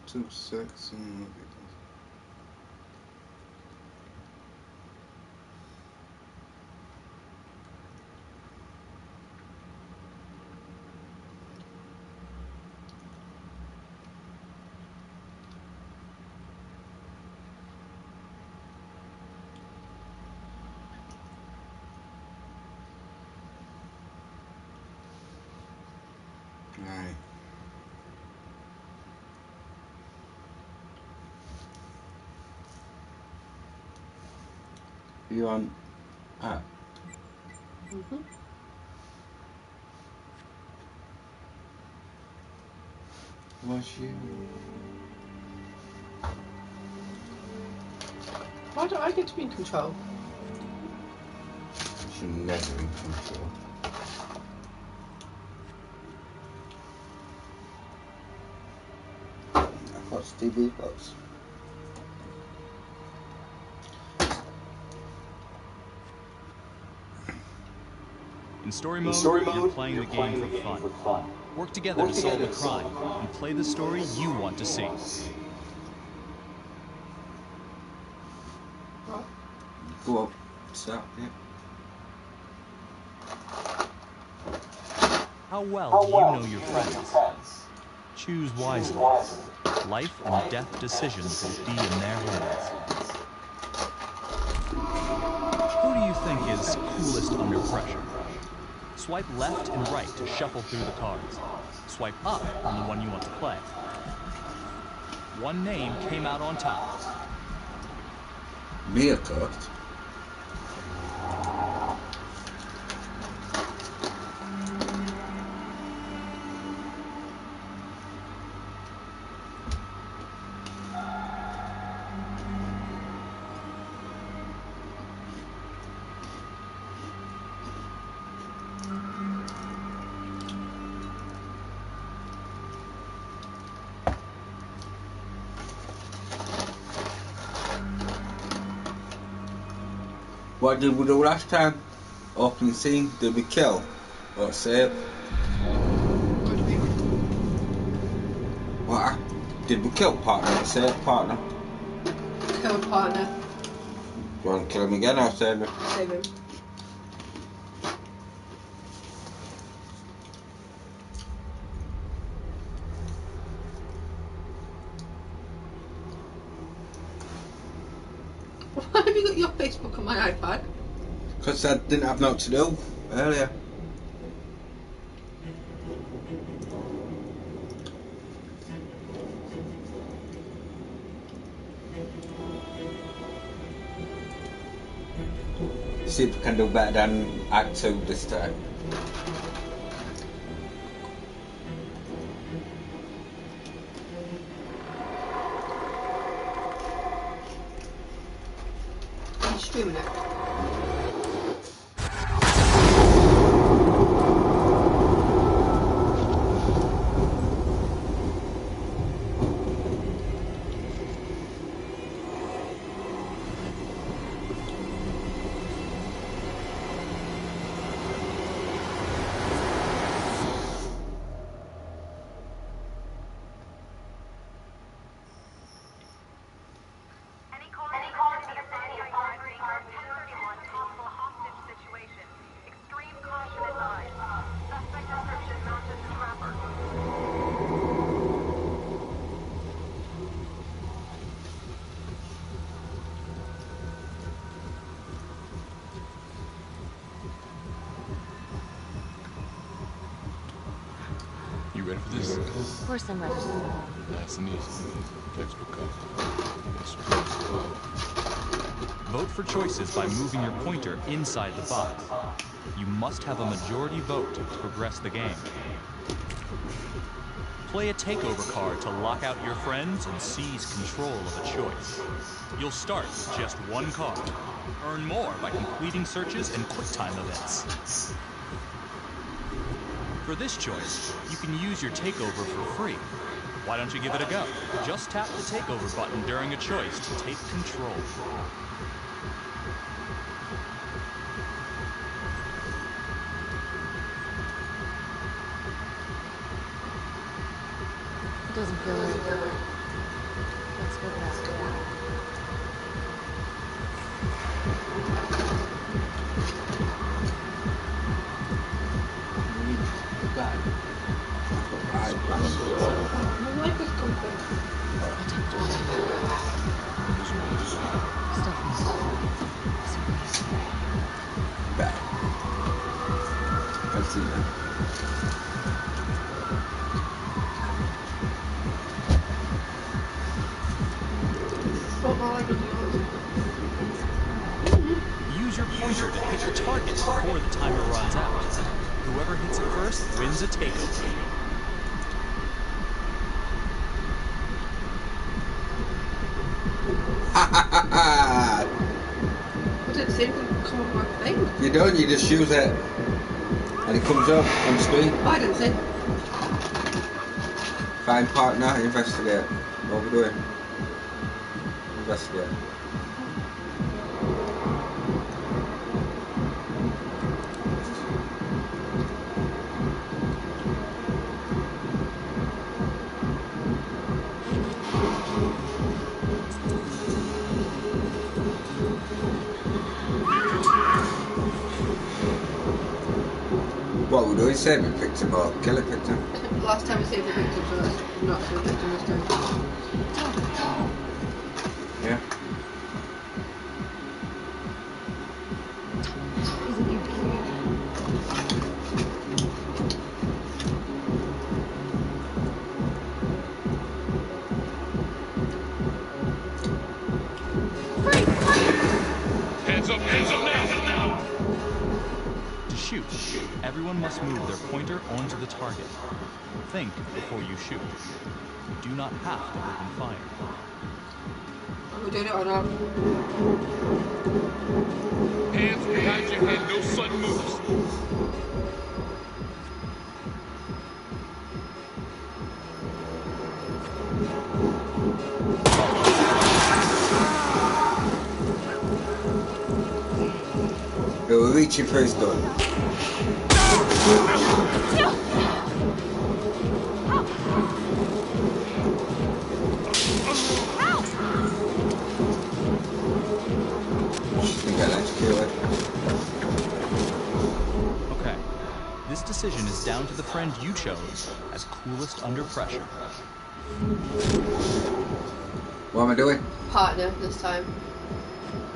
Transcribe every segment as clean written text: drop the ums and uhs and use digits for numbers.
2 6 and right. You on app? Mhm. Was you? Why don't I get to be in control? She never in control. I thought Stevie was. In story mode, you're playing the game for fun. Work together to solve the crime and play the story you want to see. Right. Go up. Stop. Yeah. How well do you know your friends? Choose wisely. Life and death decisions will be in their hands. Who do you think is coolest under pressure? Swipe left and right to shuffle through the cards. Swipe up on the one you want to play. One name came out on top. Me, of course. What did we do last time? Opening scene, did we kill? Or save? What do you mean? What? Did we kill partner or save partner? Kill a partner. Do you want to kill him again or save him? Save him. Why have you got your Facebook on my iPad? Because I didn't have nothing to do earlier. See if we can do better than Act 2 this time. Are you streaming it? You ready for this? Of course I'm ready. Nice and easy. Textbook Vote for choices by moving your pointer inside the box. You must have a majority vote to progress the game. Play a takeover card to lock out your friends and seize control of a choice. You'll start with just one card. Earn more by completing searches and QuickTime events. For this choice, you can use your takeover for free. Why don't you give it a go? Just tap the takeover button during a choice to take control. It doesn't feel right. see that. Don't know like it Use your pointer to hit the target before the timer runs out. Whoever hits it first wins a takeover. I didn't see anything come on my thing. You don't, you just use it. And it comes up on screen. I didn't see. Find partner, investigate. What we're doing? Investigate. What we're doing, saving victim or killing victim? Last time we saved the victim, so that's not saved the victim this time. Yeah. Hands up now! To shoot, everyone must move their pointer onto the target. Think before you shoot. You do not have to open fire. Are we doing it or not? Hands behind your head, no sudden moves. We're reaching for his gun. Okay. This decision is down to the friend you chose as coolest under pressure. What am I doing? Partner this time.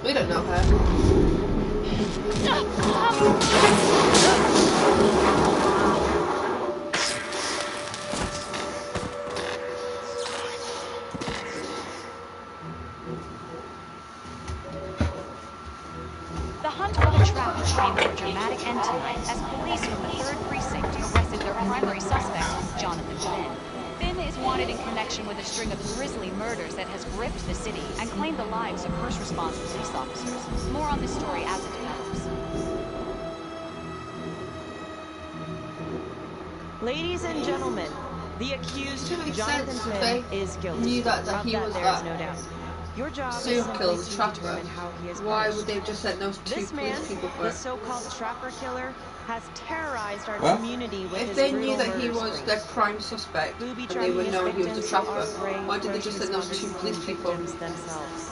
We don't know her. The hunt for the trap came to a dramatic end tonight as police from the 3rd Precinct arrested their primary suspect, Jonathan Flynn. Finn is wanted in connection with a string of grisly murders that has gripped the city and claimed the lives of first response police officers. More on this story as it develops. Ladies and gentlemen, the accused It makes Jonathan sense if Flynn they is guilty. knew that Of he was there is that no doubt. Your job is serial killer, simply the to trapper. determine how he is Why punished. would they have just sent those two This man, police people for the it? so-called trapper killer, has terrorized our What? community with If his they brutal knew that he murder was spree. their prime suspect Booby and they would trapping know his he was the victims trapper, are prey why did they first just send those two responders police and people? victims themselves.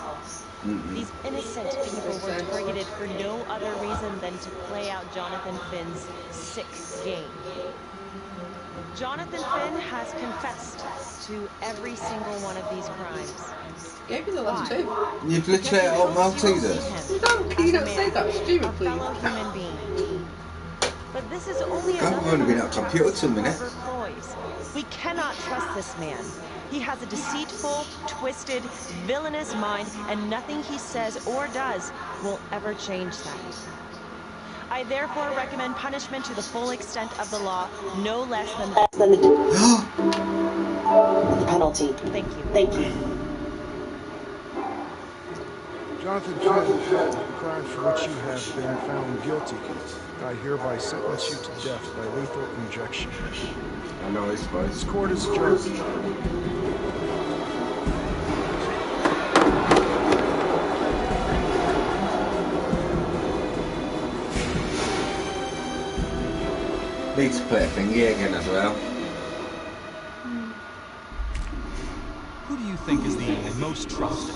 Mm-mm. These innocent people were sense. targeted for no other reason than to play out Jonathan Finn's sick game. Jonathan Finn has confessed to every single one of these crimes. Gave you the last Why? two. You've Because literally he out hopes you will see Maltesers. him You don't as a say man, that. Stream a it, please. fellow human being. But this is only God, another we've only one been of out the computer trapper's 2 minutes. clever ploys. We cannot trust this man. He has a deceitful, twisted, villainous mind, and nothing he says or does will ever change that. I therefore recommend punishment to the full extent of the law, no less than the penalty. Thank you. Thank you. Jonathan Flynn, the crimes for which you have been found guilty, I hereby sentence you to death by lethal injection. I know his This voice. court is adjourned. Need to play thingy again as well. Who do you think is the most trusted?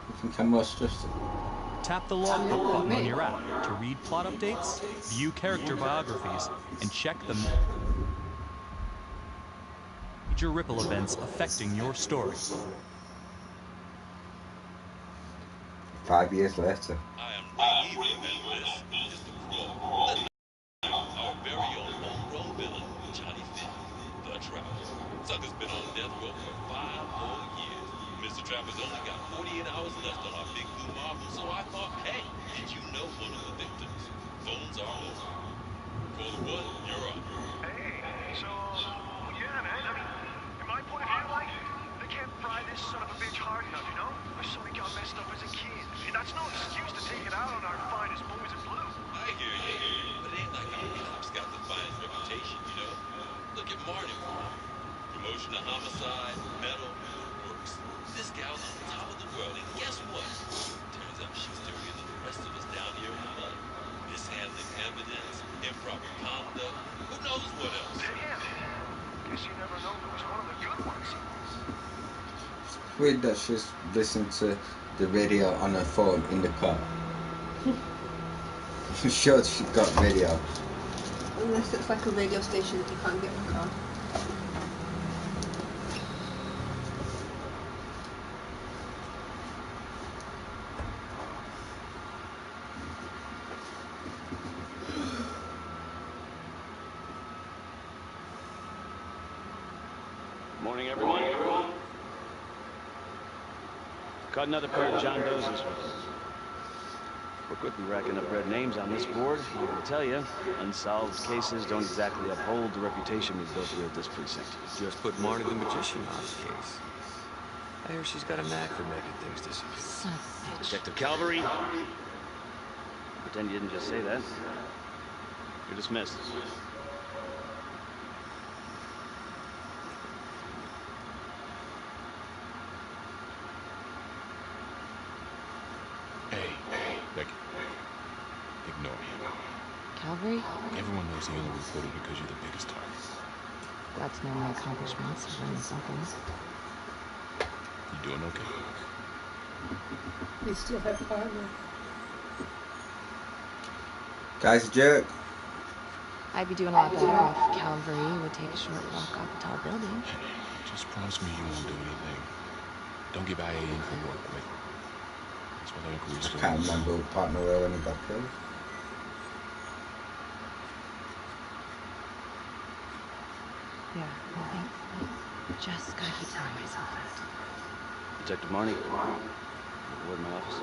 You think I'm most trusted? Tap the logbook button on your app to read plot updates, view character biographies, and check the major ripple events affecting your story. 5 years later. I am naive, and this is the prologue. Our very own homegrown villain, Johnny Finn, the Trapper. Sucker's been on death row for 5 whole years. Mr. Trapper's only got 48 hours left on our big blue marble, so I thought, hey, did you know one of the victims? Phones are open. For the one, you're up. Hey, so, yeah, man, I mean, in my point of view, like, they can't fry this son of a bitch hard enough, you know? So he got messed up as a kid. That's no excuse to take it out on our finest boys in blue. I hear you, but it ain't like our cops got the finest reputation, you know? Look at Marty. Promotion to homicide, medal, works. This gal's on top of the world, and guess what? Turns out she's dirtier than the rest of us down here in the mud. Mishandling evidence, improper conduct, who knows what else? Damn. Guess you never know who's one of the good ones. It's weird that she's listening to the radio on her phone in the car. I'm sure she's got video. Unless it's like a radio station that you can't get in the car. Morning, everyone. Caught another pair of John Does this week. We're quickly racking up red names on this board. I can tell you, unsolved cases don't exactly uphold the reputation we've built here at this precinct. Just put Marty the Magician on the case. I hear she's got a knack for making things disappear. Son of a bitch. Detective Calvary. Pretend you didn't just say that. You're dismissed. Hey, Becky. Ignore him. Calvary? Everyone knows he only reported because you're the biggest target. Glad to know my accomplishments. I've learned something. You doing okay? You still have partner. Guy's a jerk. I'd be doing a lot better if Calvary would take a short walk off a tall building. Just promise me you won't do anything. Don't give IA anything to work with. That's why the inquiry's still Can't remember what partner were when he got killed. Yeah, I just gotta keep telling myself that. Detective Marnie. Ward in my office.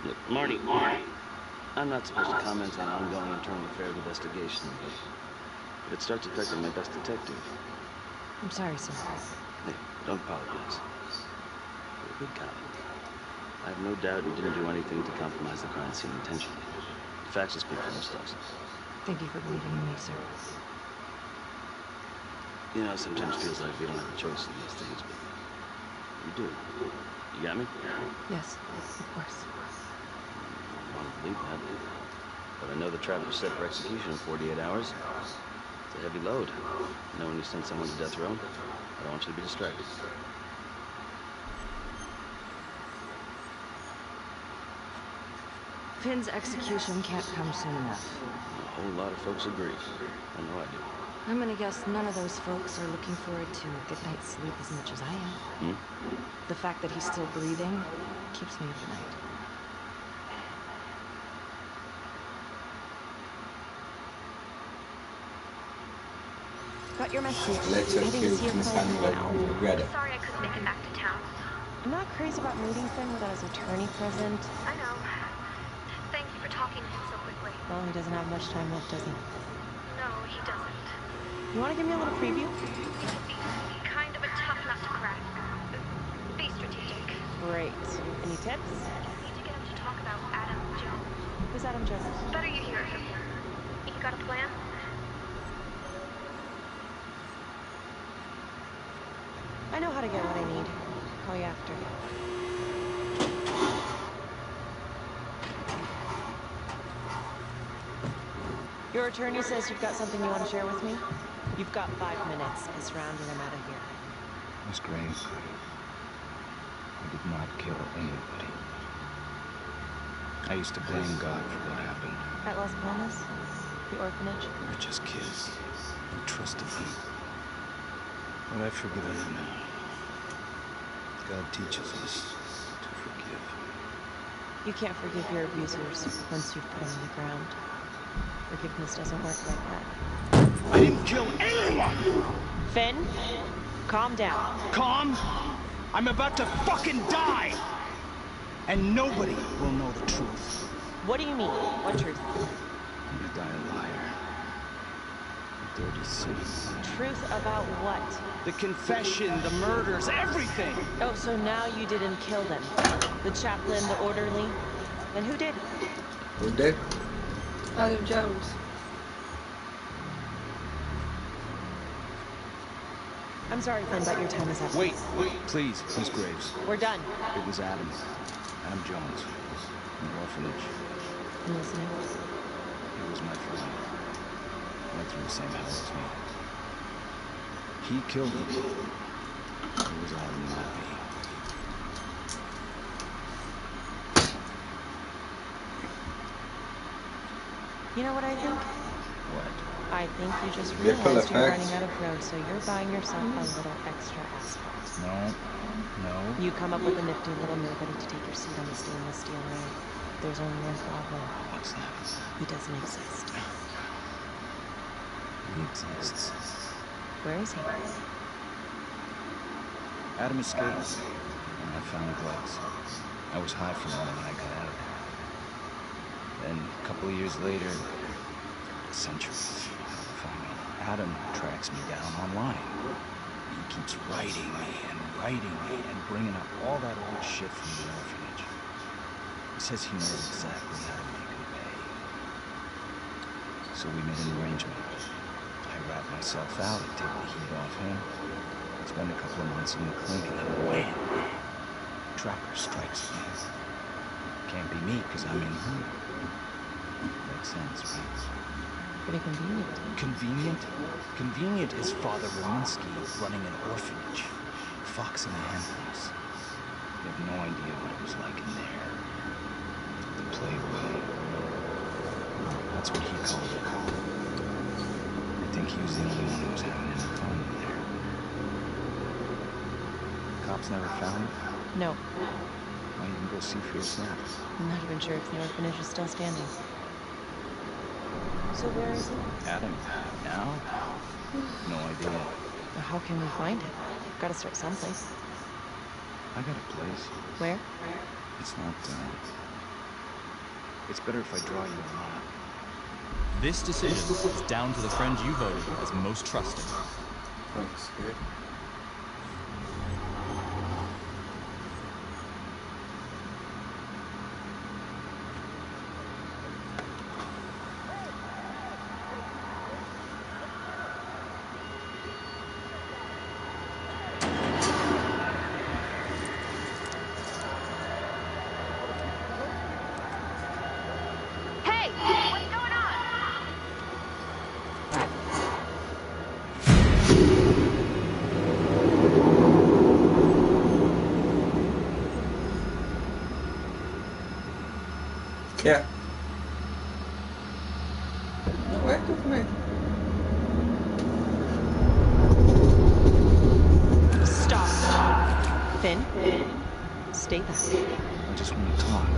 Look, Marty, I'm not supposed to comment on ongoing internal affairs investigation, but it starts affecting my best detective. I'm sorry, sir. Hey, don't apologize. You're a good cop. I have no doubt you didn't do anything to compromise the crime scene intentionally. The facts will speak for themselves. Thank you for believing in me, sir. You know, it sometimes feels like we don't have a choice in these things, but we do. You got me? Yes, of course. I want to believe that. But I know the trap was set for execution in 48 hours. It's a heavy load. You know, when you send someone to death row, I don't want you to be distracted. Finn's execution can't come soon enough. A whole lot of folks agree. I know I do. I'm gonna guess none of those folks are looking forward to a good night's sleep as much as I am. The fact that he's still breathing keeps me up at night. Got your message. Let's have Heading killed here Miss right Hannibal. now. Regret it. Sorry I couldn't make it back to town. I'm not crazy about meeting Finn without his attorney present. I know. Thank you for talking to him so quickly. Well, he doesn't have much time left, does he? No, he doesn't. You want to give me a little preview? Kind of a tough nut to crack. Be strategic. Great. Any tips? Need to get him to talk about Adam Jones. Who's Adam Jones? Better you hear him. You got a plan? I know how to get what I need. Call you after. Your attorney says you've got something you want to share with me? You've got 5 minutes. I surrounded him out of here. Miss Graves, I did not kill anybody. I used to blame God for what happened. At Las Palmas? The orphanage? We're just kids. We trusted them. But I've forgiven them now. God teaches us to forgive. You can't forgive your abusers once you've put them in the ground. Forgiveness doesn't work like that. I didn't kill anyone! Finn, calm down. Calm? I'm about to fucking die! And nobody will know the truth. What do you mean? What truth? I'm gonna die a liar. A dirty sinner. Truth about what? The confession, the murders, everything! Oh, so now you didn't kill them. The chaplain, the orderly. Then who did? Who did? Adam Jones. I'm sorry, Finn, but your time is up. Wait, please, Miss Graves. We're done. It was Adam. Adam Jones. From the orphanage. I'm listening. He was my friend. Went through the same hell as me. He killed him. It was Adam, not me. You know what I think? What? I think you just Ripple realized you're effect. running out of road, so you're buying yourself a little extra asphalt. No. You come up with a nifty little nobody to take your seat on the stainless steel rail. There's only one problem. What's that? He doesn't exist. He exists. Where is he? Adam escaped, and I found drugs. I was high from him when I got out. Then, a couple of years later, a century, Adam tracks me down online. He keeps writing me and bringing up all that old shit from the orphanage. He says he knows exactly how to make him pay. So we made an arrangement. I rat myself out, I take the heat off him, spend a couple of months in the clink, and then wham! Trapper strikes me. Can't be me, because I'm in here. Makes sense, right? Pretty convenient. Convenient? Convenient is Father Rominsky running an orphanage. Fox and the Henhouse. You have no idea what it was like in there. The playaway. That's what he called it. I think he was the only one who was having any fun in there. Cops never found him? No. Why don't you go see for yourself? I'm not even sure if the orphanage is still standing. So where is he? Adam. Now? No idea. Well, how can we find him? We've got to start someplace. I got a place. Where? It's not, it's better if I draw you a map. This decision is down to the friend you voted as most trusted. Thanks, good. Hey! What's going on? Yeah. What? Come here. Stop. Finn? Stay back. I just want to talk.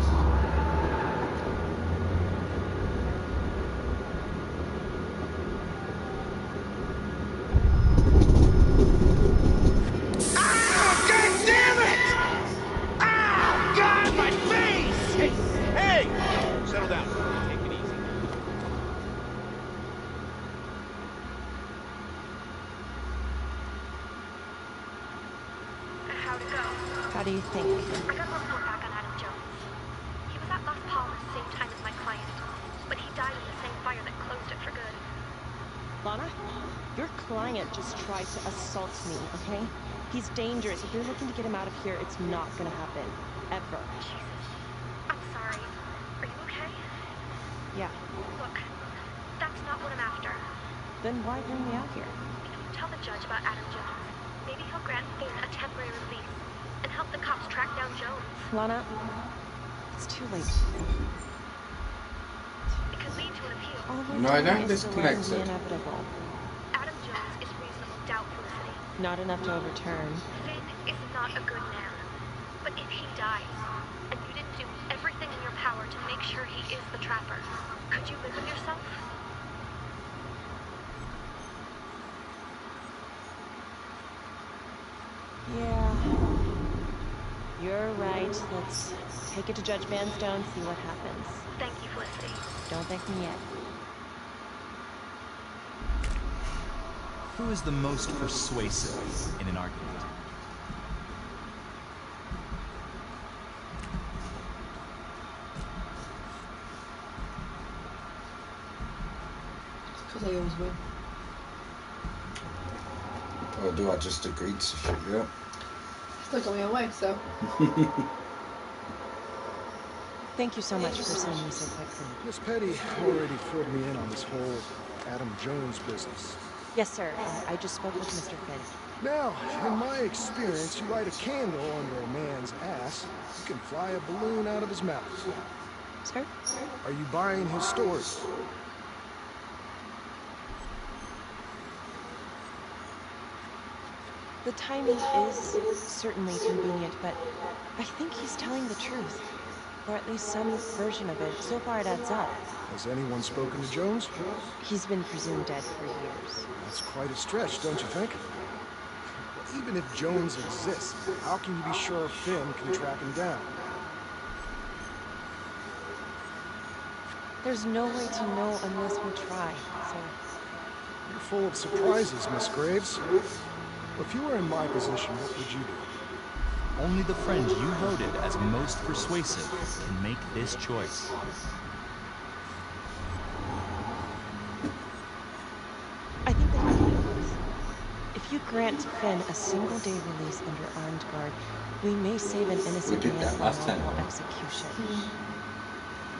God damn it! Ah! God, my face! Hey! Hey! Settle down. Take it easy. How'd it go? How do you think? I got a report back on Adam Jones. He was at Las Palmas same time as my client, but he died in the same fire that closed it for good. Lana, your client just tried to assault me, okay? He's dangerous. If you're looking to get him out of here, it's not gonna happen. Ever. Jesus. I'm sorry. Are you okay? Yeah. Look, that's not what I'm after. Then why bring me out here? Tell the judge about Adam Jones. Maybe he'll grant Finn a temporary release and help the cops track down Jones. Lana, it's too late. It could lead to an appeal. All we're No, I doing don't is delaying disconnect the it. inevitable. Adam Jones is reasonable doubt, Felicity. Not enough to overturn. Finn is not a good man. But if he dies, and you didn't do everything in your power to make sure he is the trapper, could you live with yourself? Yeah. You're right. Let's take it to Judge Vanstone, see what happens. Thank you, Felicity. Don't thank me yet. Who is the most persuasive in an argument? Because I always win. Or do I just agree to shit you up? Still got me away, so. Thank you so much for seeing me so quickly. Miss Petty already filled me in on this whole Adam Jones business. Yes, sir. I just spoke with Mr. Finn. Now, in my experience, you light a candle under a man's ass, you can fly a balloon out of his mouth. Sir? Are you buying his story? The timing is certainly convenient, but I think he's telling the truth. Or at least some version of it. So far it adds up. Has anyone spoken to Jones? He's been presumed dead for years. That's quite a stretch, don't you think? Even if Jones exists, how can you be sure Finn can track him down? There's no way to know unless we try, so... You're full of surprises, Miss Graves. If you were in my position, what would you do? Only the friend you voted as most persuasive can make this choice. I think that we can. If you grant Finn a single-day release under armed guard, we may save an innocent man from lawful execution.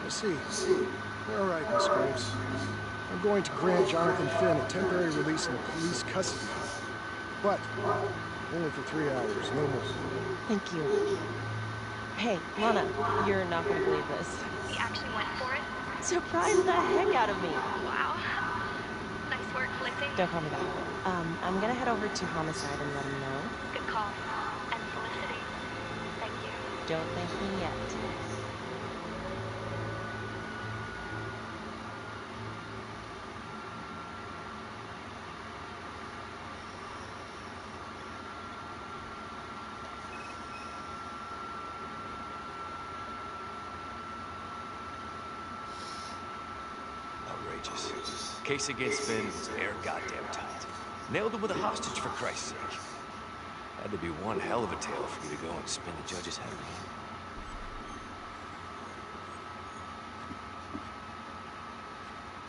I see. All right, Miss Graves. I'm going to grant Jonathan Finn a temporary release in police custody. But only for 3 hours, no more. Thank you. Hey, Lana, you're not going to believe this. He actually went for it? Surprised the heck out of me. Wow. Nice work, Felicity. Don't call me that. I'm going to head over to Homicide and let him know. Good call. And Felicity, thank you. Don't thank me yet. Outrageous. Case against Finn was air goddamn tight. Nailed him with a hostage, for Christ's sake. Had to be one hell of a tale for you to go and spin the judge's head around.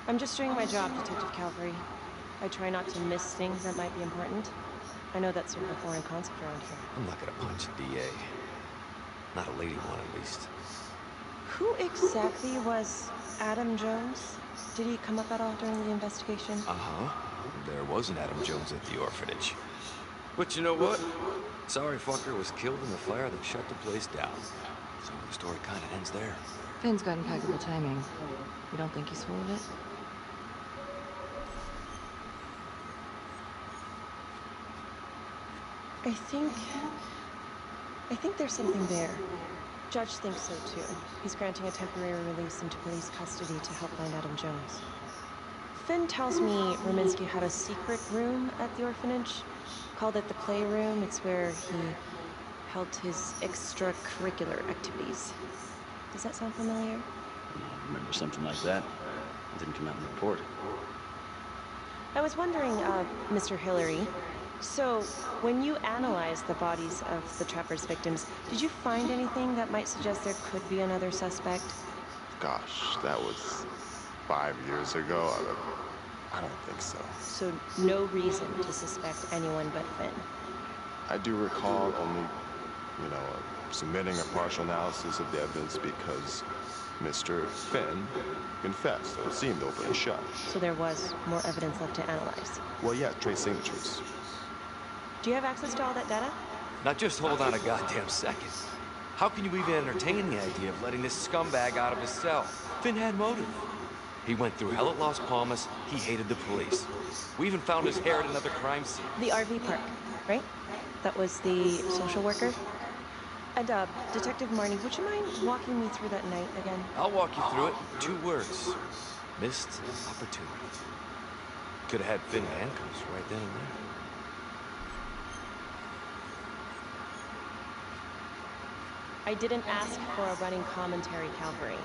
I'm just doing my job, Detective Calvary. I try not to miss things that might be important. I know that's sort of a foreign concept around here. I'm not gonna punch a DA. Not a lady one, at least. Who exactly was Adam Jones? Did he come up at all during the investigation? Uh-huh. There was an Adam Jones at the orphanage. But you know what? Sorry fucker was killed in the fire that shut the place down. So the story kind of ends there. Finn's got impeccable timing. You don't think he's full of it? I think there's something there. Judge thinks so too. He's granting a temporary release into police custody to help find Adam Jones. Finn tells me Rominsky had a secret room at the orphanage. Called it the playroom. It's where he held his extracurricular activities. Does that sound familiar? I remember something like that. It didn't come out in the report. I was wondering, Mr. Hillary, so when you analyzed the bodies of the Trapper's victims, did you find anything that might suggest there could be another suspect? Gosh, that was 5 years ago. I don't think so. So no reason to suspect anyone but Finn? I do recall only, submitting a partial analysis of the evidence because Mr. Finn confessed that it seemed over and shut. So there was more evidence left to analyze. Well, yeah, trace signatures. Do you have access to all that data? Now just hold on a goddamn second. How can you even entertain the idea of letting this scumbag out of his cell? Finn had motive. He went through hell at Las Palmas. He hated the police. We even found his hair at another crime scene. The RV park, right? That was the social worker? And, Detective Marnie, would you mind walking me through that night again? I'll walk you through it in 2 words. Missed opportunity. Could have had Finn in handcuffs right then and there. I didn't ask for a running commentary, Calvary.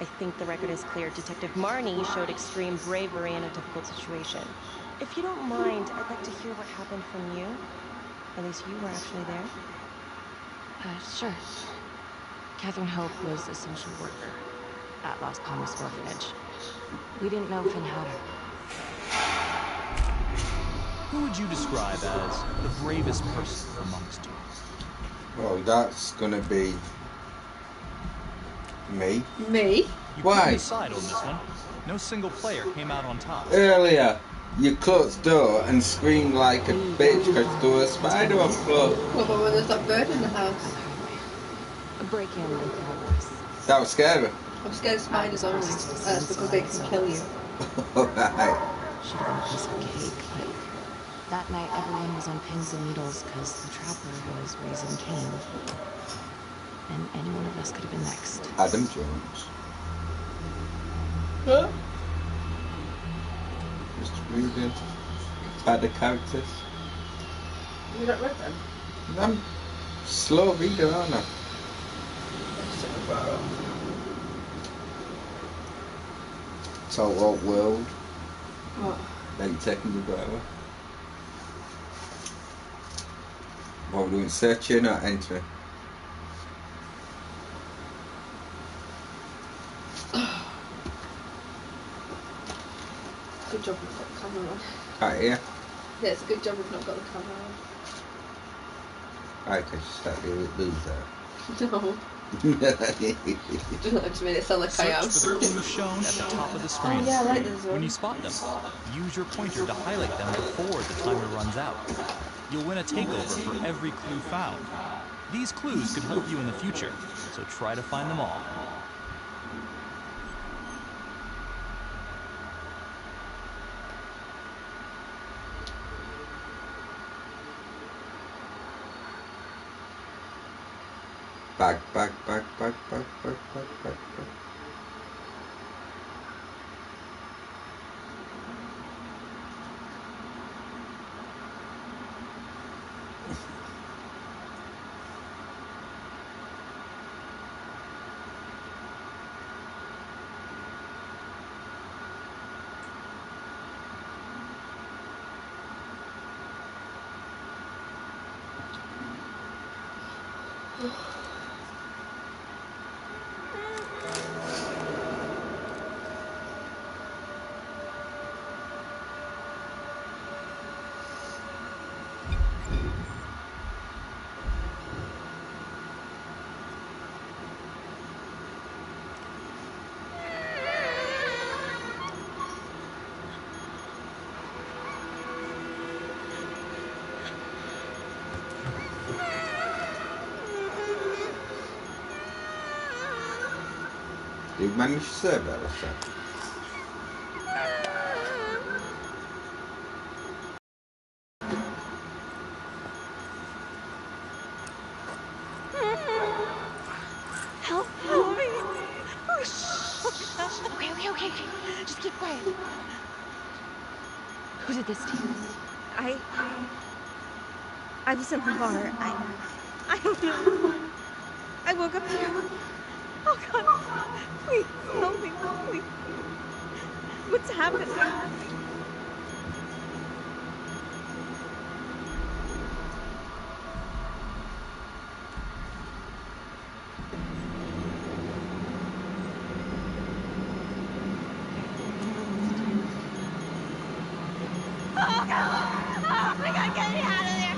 I think the record is clear. Detective Marnie showed extreme bravery in a difficult situation. If you don't mind, I'd like to hear what happened from you. At least you were actually there. Sure. Catherine Hope was a social worker at Las Palmas Orphanage. We didn't know Finn had her. Who would you describe as the bravest person amongst you? Well, that's gonna be me. Me? You Why? couldn't decide on this one. No single player came out on top. Earlier, you closed the door and screamed like a bitch because there was a spider on the floor. What about when there's that bird in the house? A break-in and progress. That was scary. I'm scared of spiders only. That's because they can kill you. Alright. Should have been a piece of cake, but that night everyone was on pins and needles because the trapper was raising Cain. And any one of us could have been next. Adam Jones. Huh? Mr. Reader. Bad characters. You not read them? I'm slow reader, aren't I? Total Alt World. What? That you taking your brother. What we're doing, searching or entering? Good job we've got the camera on. Right here. Yeah, it's a good job we've not got the camera Right, because you start to lose that. on. No. I just made it sound like I am. Search for the clues shown at the top of the screen. Oh, yeah, I like this one. When you spot them, use your pointer to highlight them before the timer runs out. You'll win a takeover for every clue found. These clues could help you in the future, so try to find them all. Back. You managed to serve that or something? Help me! Okay. Just keep quiet. Who did this to you? I was in the bar. I don't know. I woke up here. Oh God! Please help me, please. What's happening? Oh my God, get me out of there!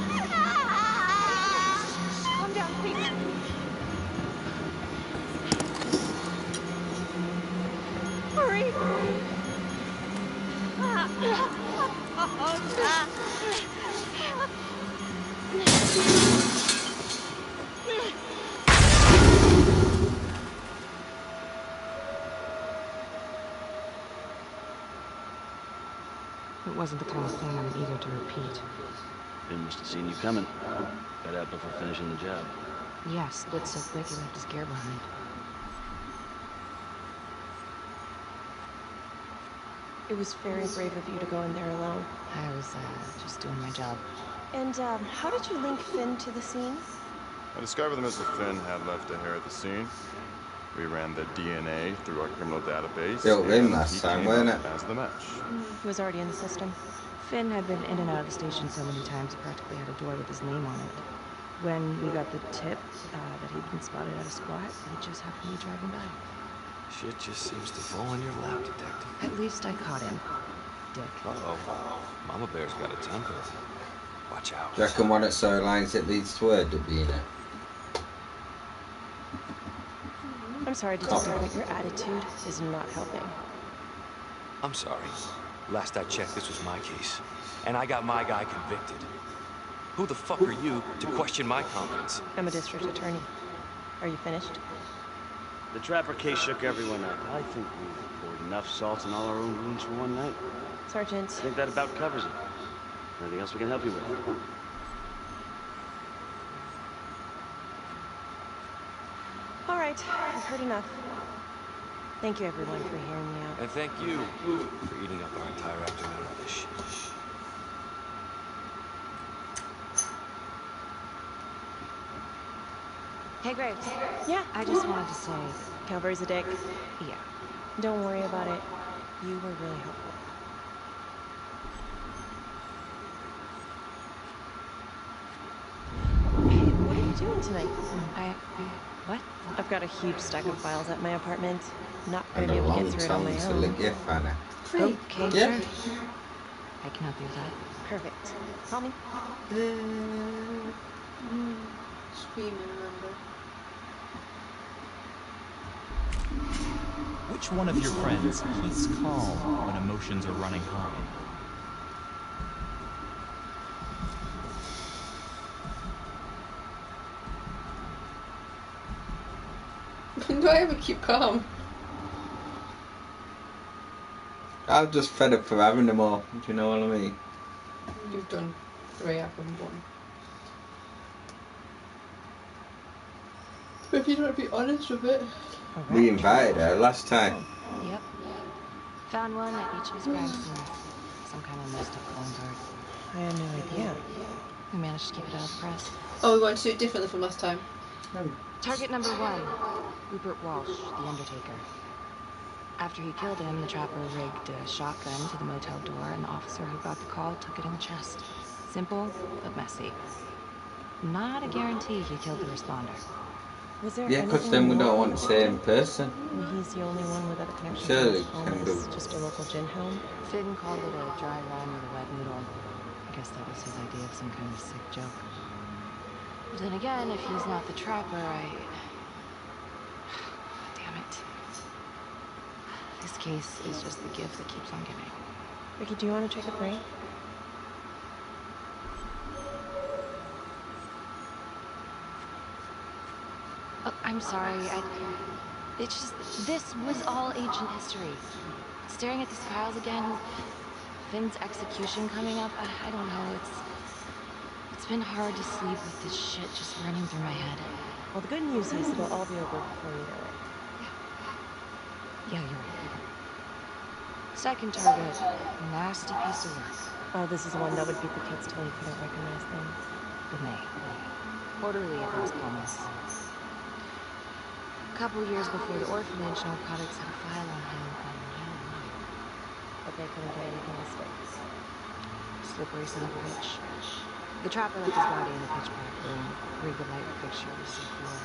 Calm down, please. wasn't the kind of thing I'm eager to repeat. Finn must have seen you coming. Got out before finishing the job. Yeah, split so quick he left his gear behind. It was very brave of you to go in there alone. I was, just doing my job. And, how did you link Finn to the scene? I discovered that Mr. Finn had left a hair at the scene. We ran the DNA through our criminal database. Built in and last he time, came wasn't up it? as the match. He was already in the system. Finn had been in and out of the station so many times he practically had a door with his name on it. When we got the tip that he'd been spotted at a squat, he just happened to be driving by. Shit just seems to fall in your lap, Detective. At least I caught him, Dick. Uh-oh. Mama Bear's got a temper. Watch out. Do you reckon one of so lines it leads to her, Davina? I'm sorry, Detective, but your attitude is not helping. I'm sorry. Last I checked, this was my case. And I got my guy convicted. Who the fuck are you to question my competence? I'm a district attorney. Are you finished? The Trapper case shook everyone up. I think we've poured enough salt in all our own wounds for one night. Sergeant. I think that about covers it. Anything else we can help you with? All right, I've heard enough. Thank you, everyone, for hearing me out. And thank you for eating up our entire afternoon with this shit. Hey, Graves. Yeah? I just wanted to say... Calvary's a dick. Yeah. Don't worry about it. You were really helpful. Hey, what are you doing tonight? What? I've got a huge stack of files at my apartment. Not And gonna be a able to long get through it on my tongue to own. lick your fanny. Okay, Yeah. sure. I can help you with that. Perfect. Call me. Screaming, remember? Which one of your friends keeps calm when emotions are running high? When do I ever keep calm? I've just fed up for having them all. Do you know what I mean? You've done 3, I've done 1. But if you don't be honest with it. We invited her last time. Yep. Found one at each of his crime scenes. Some kind of messed up calling card. I had no idea. We managed to keep it out of the press. Oh, we want to do it differently from last time. Target number 1, Rupert Walsh, the Undertaker. After he killed him, the Trapper rigged a shotgun to the motel door, and the officer who got the call took it in the chest. Simple, but messy. Not a guarantee he killed the responder. Was there Yeah, because then we don't want the same person. He's the only one without a connection Surely to can Thomas, do. just a local gin home. Finn called it a dry run with a wet noodle. I guess that was his idea of some kind of sick joke. But then again, if he's not the Trapper, Damn it. This case is just the gift that keeps on giving. Ricky, do you want to take a break? Oh, I'm sorry. It's just, this was all ancient history. Staring at these files again, Finn's execution coming up, I don't know, it's been hard to sleep with this shit just running through my head. Well, the good news is it'll all be over before you know it. Yeah, you're right. Second target, nasty piece of work. Oh, this is the one that would beat the kids till you couldn't recognize them. Renee. Orderly at Las Palmas. A couple years before the orphanage, narcotics had a file on him, and But they couldn't do anything to sticks. slippery son of a bitch. The Trapper left his body in the pitch black room, rigged the light fixture to the floor.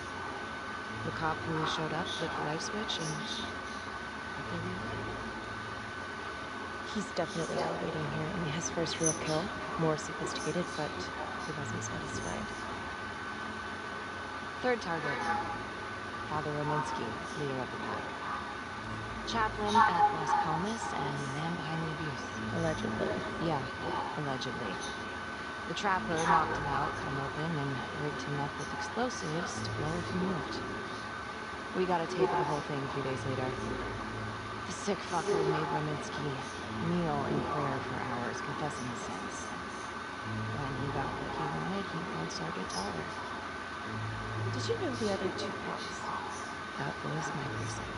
The cop who showed up flipped the light switch, and He's definitely elevating here in his first real kill. More sophisticated, but he wasn't satisfied. third target, Father Rominsky, leader of the pack. Chaplain at Las Palmas and the man behind the abuse. Allegedly. Yeah, allegedly. The Trapper knocked him out, cut him open, and rigged him up with explosives to blow if he moved. We got a tape of the whole thing a few days later. The sick fucker made Rominsky kneel in prayer for hours, confessing his sins. When he got what he wanted, he called Sergeant Tyler. Did you know the other two cops? That was my precinct.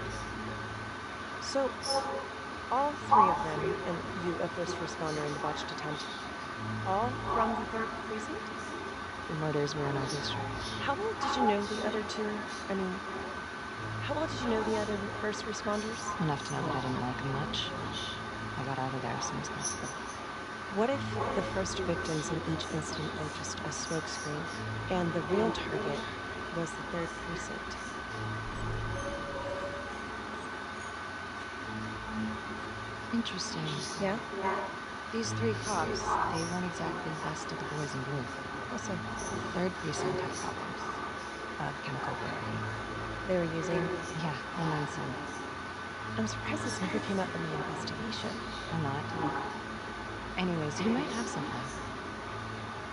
So, all three of them, and you, a first responder in the botched attempt, all from the 3rd Precinct? The murders were in our district. How well did you know the other two? I mean, how well did you know the other first responders? Enough to know that I didn't like him much. I got out of there as soon as possible. What if the first victims in each incident were just a smokescreen, and the real target was the 3rd Precinct? Interesting. Yeah? These 3 cops, they weren't exactly best of the boys in blue. How so? The 3rd Precinct had problems of chemical rarity. They were using? Yeah, online some. I'm surprised this never came up in the investigation. Or not. Anyways, you might have something.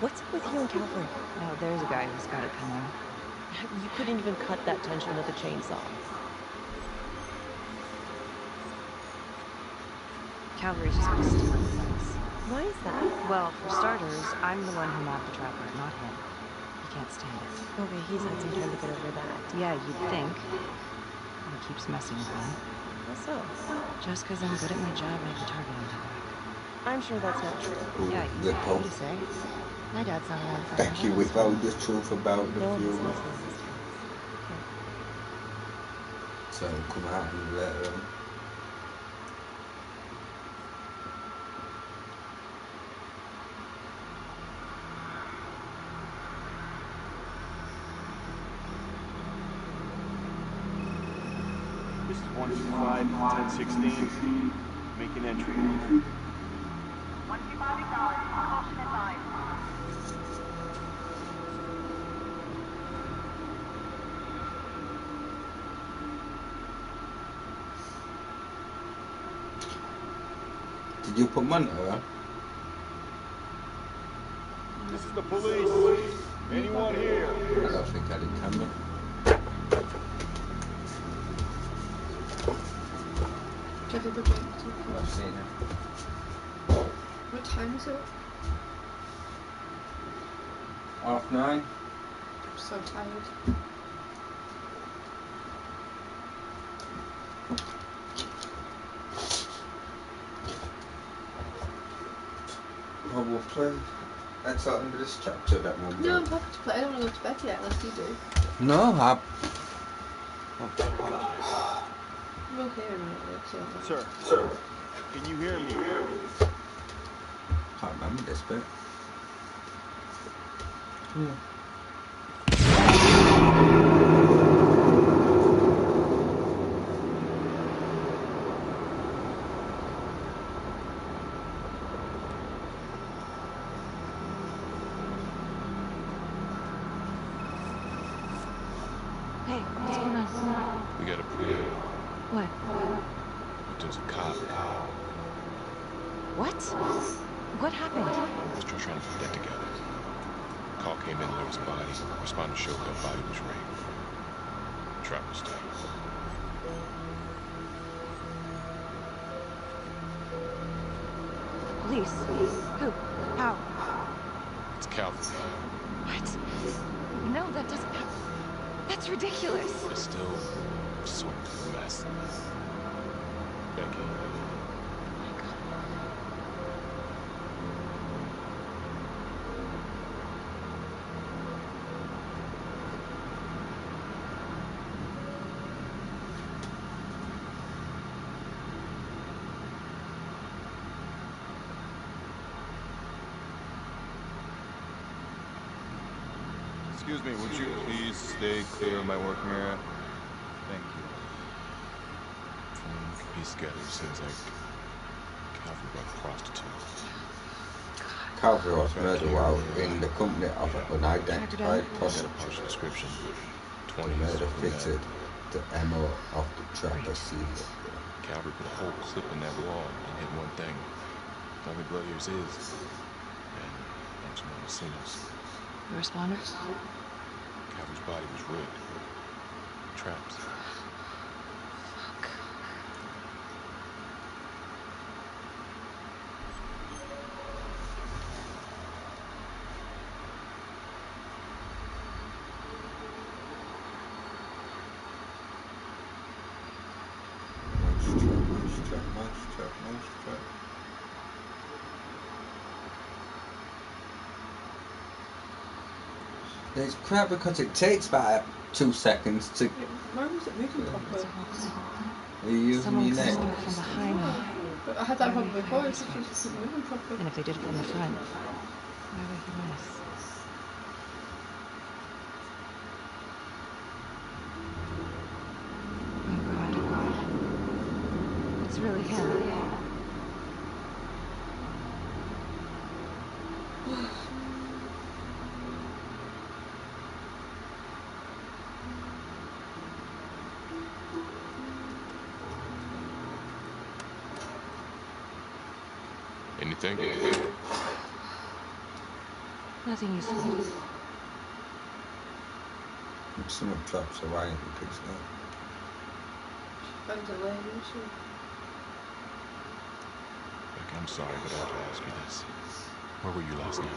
What's up with you and Calvary? No, there's a guy who's got it coming. You couldn't even cut that tension with a chainsaw. Calvary's just gonna steal the place. Why is that? Well, for starters, I'm the one who mobbed the trapper, not him. He can't stand it. Okay, he's had some time to get over that. Yeah, you'd think. He keeps messing with me. How so? Just because I'm good at my job, I have a target on my back. I'm sure that's not true. Yeah, easy for you to say. My dad's not around for Actually, without the truth about the No one fuel. listens to this. So come out and let them. This is 125-1016. Make an entry. 125 acknowledged. Caution advised. Did you put monitor on? This is the police. Anyone here? I don't think I did camera. Check the projector. I've seen it. What time is it? 9:30. I'm so tired. Oh, we'll play. That's the end of this chapter, that one. No, I'm happy to play. I don't want to go to bed yet unless you do. No, I'm okay in a minute, so. Sir, can you hear me? Can't remember this bit. Hey, what's going on? We got a plan. What? There's a cop. What? What happened? We're still trying to put that together. Call came in, there was a body. Responder showed up, body was raped. Trap was dead. Police? Who? How? It's Calvary. What? No, that doesn't happen. That's ridiculous. But it's still sort of a mess. Becky. Excuse me, would you please stay clear of my working area? Thank you. From what we can piece together, it seems like Calvary brought a prostitute. Calvary was murdered while in the company of an unidentified I got a prostitute. partial description. The 20 murder years fitted the MO of the trapper season. Calvary put a whole clip in that wall and hit one thing. How many blood years is? And a bunch of Montesinos. The responder? Calvary's body was rigged. Traps. Fuck. Mousetrap. It's crap because it takes about 2 seconds to. Why was it moving properly? Are you using Someone your could have neck? done it from behind. But I had that problem before, it's just wasn't moving properly. And if they did it from the front, why would he miss? Oh God. It's really him. Anything? Nothing useful. Some of the traps are right, he picks it up. Found a lane, isn't she? Look, I'm sorry, but I have to ask you this. Where were you last night?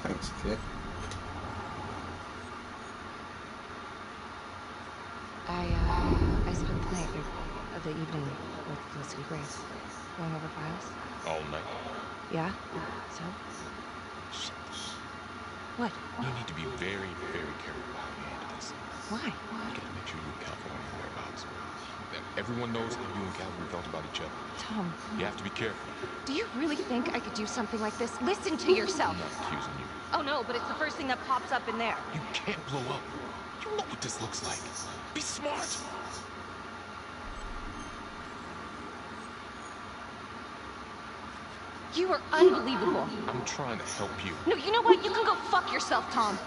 Thanks, kid. I spent the night, or the evening, with Felicity Grace, going over files. All night? Yeah? So? Shit. What? You need to be very, very careful how you handle this. Why? You gotta make sure you account for your whereabouts. Everyone knows how you and Calvary felt about each other. Tom. You have to be careful. Do you really think I could do something like this? Listen to yourself. I'm not accusing you. Oh no, but it's the first thing that pops up in there. You can't blow up. You know what this looks like. Be smart. You are unbelievable. I'm trying to help you. No, you know what? You can go fuck yourself, Tom.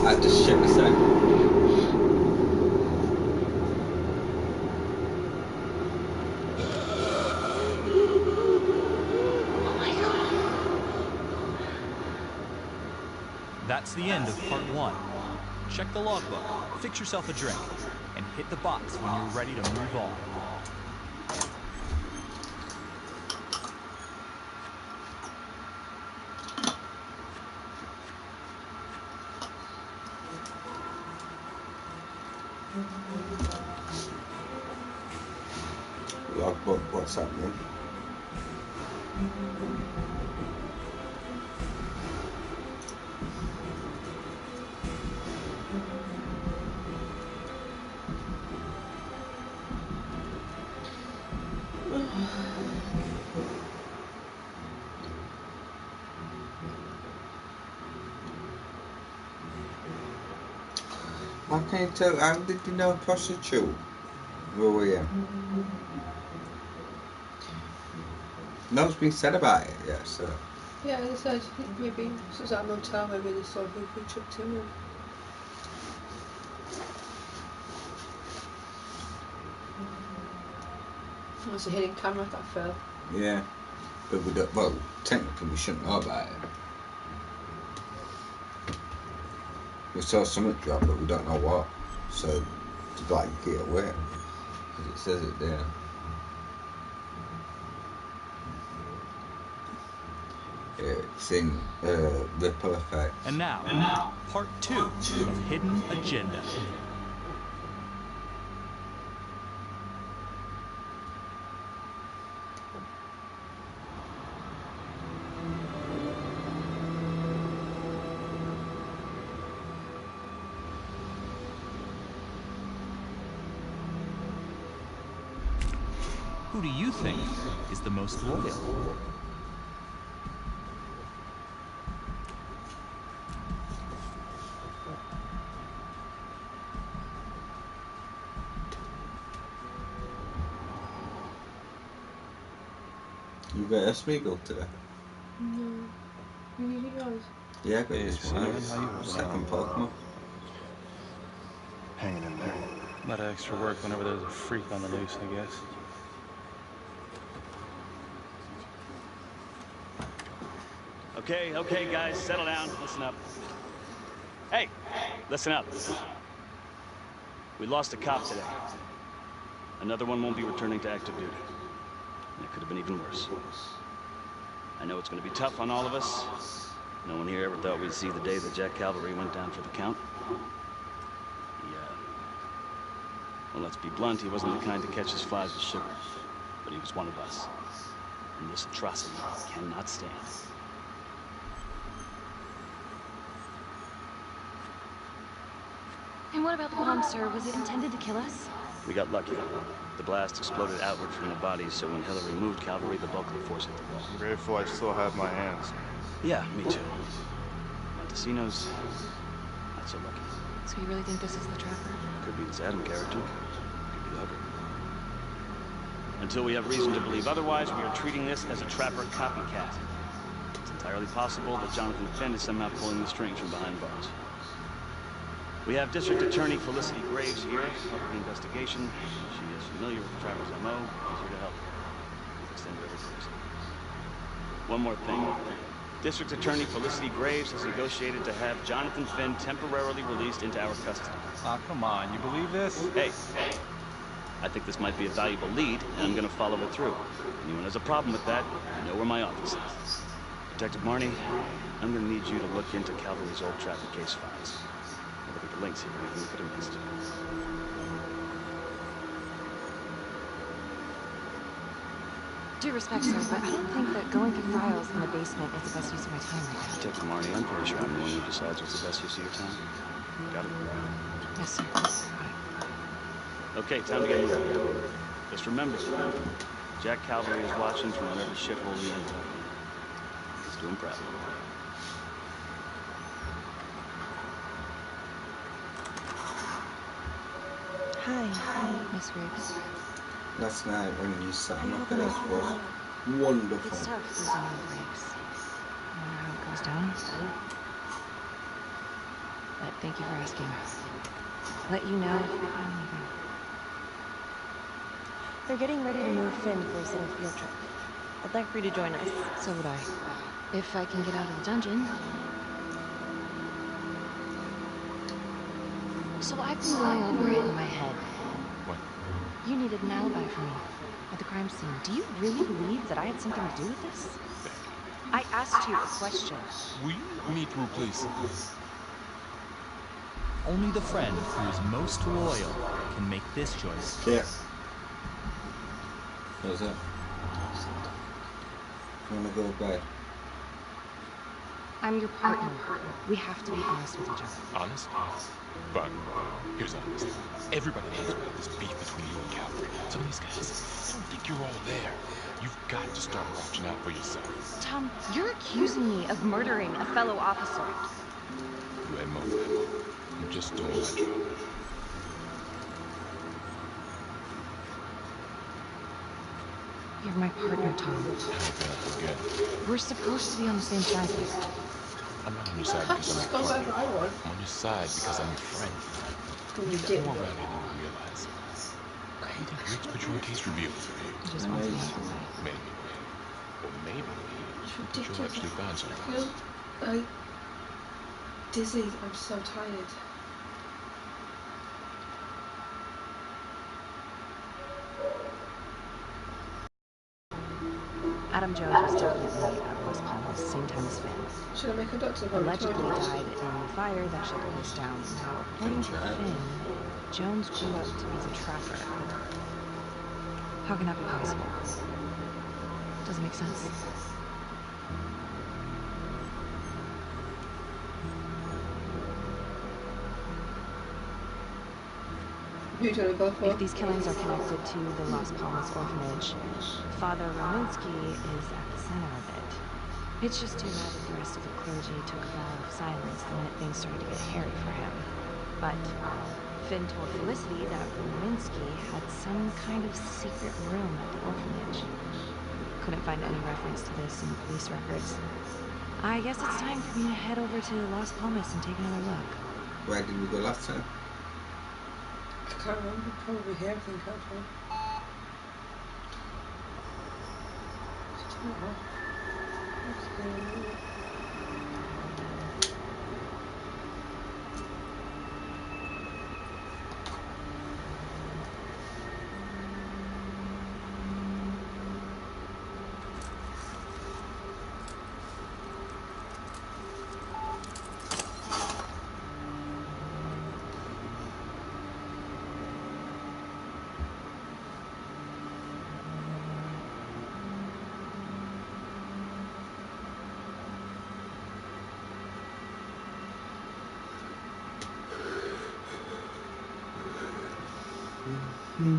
I just shit myself. That's the end of part 1. Check the logbook, fix yourself a drink, and hit the box when you're ready to move on. Logbook, what's happening? How can you tell? How did you know prostitute? Where were you? Nothing's been said about it yet, so. Yeah, as I said, maybe this was at a motel, maybe they saw who tricked him. It's a hidden camera that fell. Yeah, but we don't. Well, technically, we shouldn't know about it. We saw something drop, but we don't know what. So, to like get away, because it says it there. It's in Ripple Effect. And now, part 2 of Hidden Agenda. Who do you think is the most loyal? You got a Smeagol today? No. You need yours? Yeah, I got this one. Second Pokemon. Hanging in there. A lot of extra work whenever there's a freak on the loose, I guess. Okay, guys, settle down. Listen up. Hey, listen up. We lost a cop today. Another one won't be returning to active duty. And it could have been even worse. I know it's going to be tough on all of us. No one here ever thought we'd see the day that Jack Calvary went down for the count. Well, let's be blunt, he wasn't the kind to catch his flies with sugar. But he was one of us. And this atrocity cannot stand. And what about the bomb, sir? Was it intended to kill us? We got lucky. The blast exploded outward from the bodies, so when Hillary moved Calvary, the bulk of the force hit the wall. I'm grateful I still have my hands. Yeah, me too. Montesino's not so lucky. So you really think this is the trapper? Could be this Adam character. Could be the hooker. Until we have reason to believe otherwise, we are treating this as a trapper copycat. It's entirely possible that Jonathan Finn is somehow pulling the strings from behind bars. We have District Attorney Felicity Graves here, helping the investigation. She is familiar with the trapper's MO. She's here to help. Please extend your courtesy. One more thing. District Attorney Felicity Graves has negotiated to have Jonathan Finn temporarily released into our custody. Ah, come on. You believe this? Hey, I think this might be a valuable lead, and I'm going to follow it through. Anyone has a problem with that, you know where my office is. Detective Marney, I'm going to need you to look into Calvary's old traffic case files. Look at the links here, anything we could have missed. Due respect, sir, but I don't think that going through files in the basement is the best use of my time right now. Detective Marney, I'm pretty sure I'm the one who decides what's the best use of your time. Got it? Yes, sir. Okay, time to get moving. Just remember, Jack Calvary is watching from whatever shithole he ends up in. Let's do him proud. Hi, Miss Riggs. Last night when you sat on my bed was wonderful. It's tough losing you, Riggs. I wonder how it goes down. But thank you for asking. Let you know if I'm leaving. They're getting ready to move Finn for his little field trip. I'd like for you to join us. So would I. If I can get out of the dungeon. So I've been going over it in my head. What? You needed an alibi for me at the crime scene. Do you really believe that I had something to do with this? I asked you a question. Will you let me through, please? Only the friend who is most loyal can make this choice. Yeah. What's that? You wanna go to bed? I'm your partner. We have to be honest with each other. Honest? But here's honest. Everybody knows about this beef between you and Calvary. Some of these guys, I don't think you're all there. You've got to start watching out for yourself. Tom, you're accusing me of murdering a fellow officer. You had motive. I'm just doing my job. You're my partner, Tom. How can I forget? We're supposed to be on the same side here. I'm not on your side because I'm your partner. I'm on your side because I'm your friend. You got more around here than you realize. You think Riggs put you on case review? He just wants me out of the way. Maybe. Or maybe you'll actually find something. Dizzy, I'm so tired. Adam Jones was definitely at Las Palmas, same time as Finn. Should I make a doctor's appointment? Allegedly died in the fire that shut the place down. Now, according to Finn, Jones grew up to be the trapper. How can that be possible? Doesn't make sense. Who do you want to go for? If these killings are connected to the Las Palmas orphanage, Father Rominsky is at the center of it. It's just too bad that the rest of the clergy took a vow of silence the minute things started to get hairy for him. But Finn told Felicity that Rominsky had some kind of secret room at the orphanage. Couldn't find any reference to this in the police records. I guess it's time for me to head over to Las Palmas and take another look. Where did we go last time? I can't remember. Probably here, I think, actually. Hello?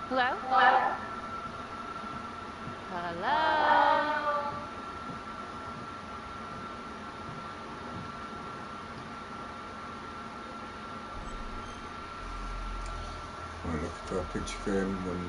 Hello? Hello? I'm looking for a picture frame when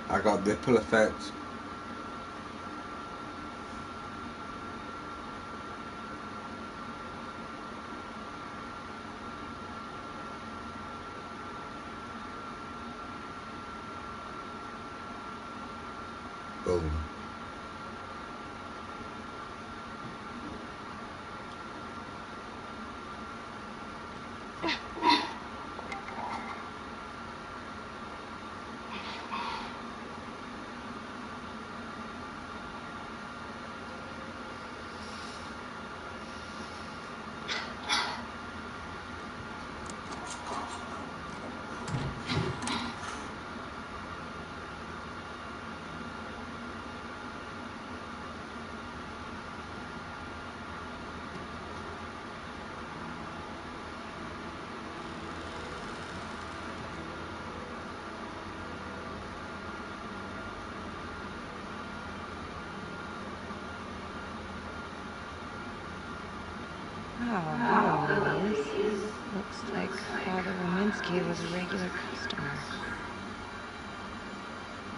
I got ripple effect. Boom. Oh, hello, ladies. Looks like Father Rominsky was a regular customer.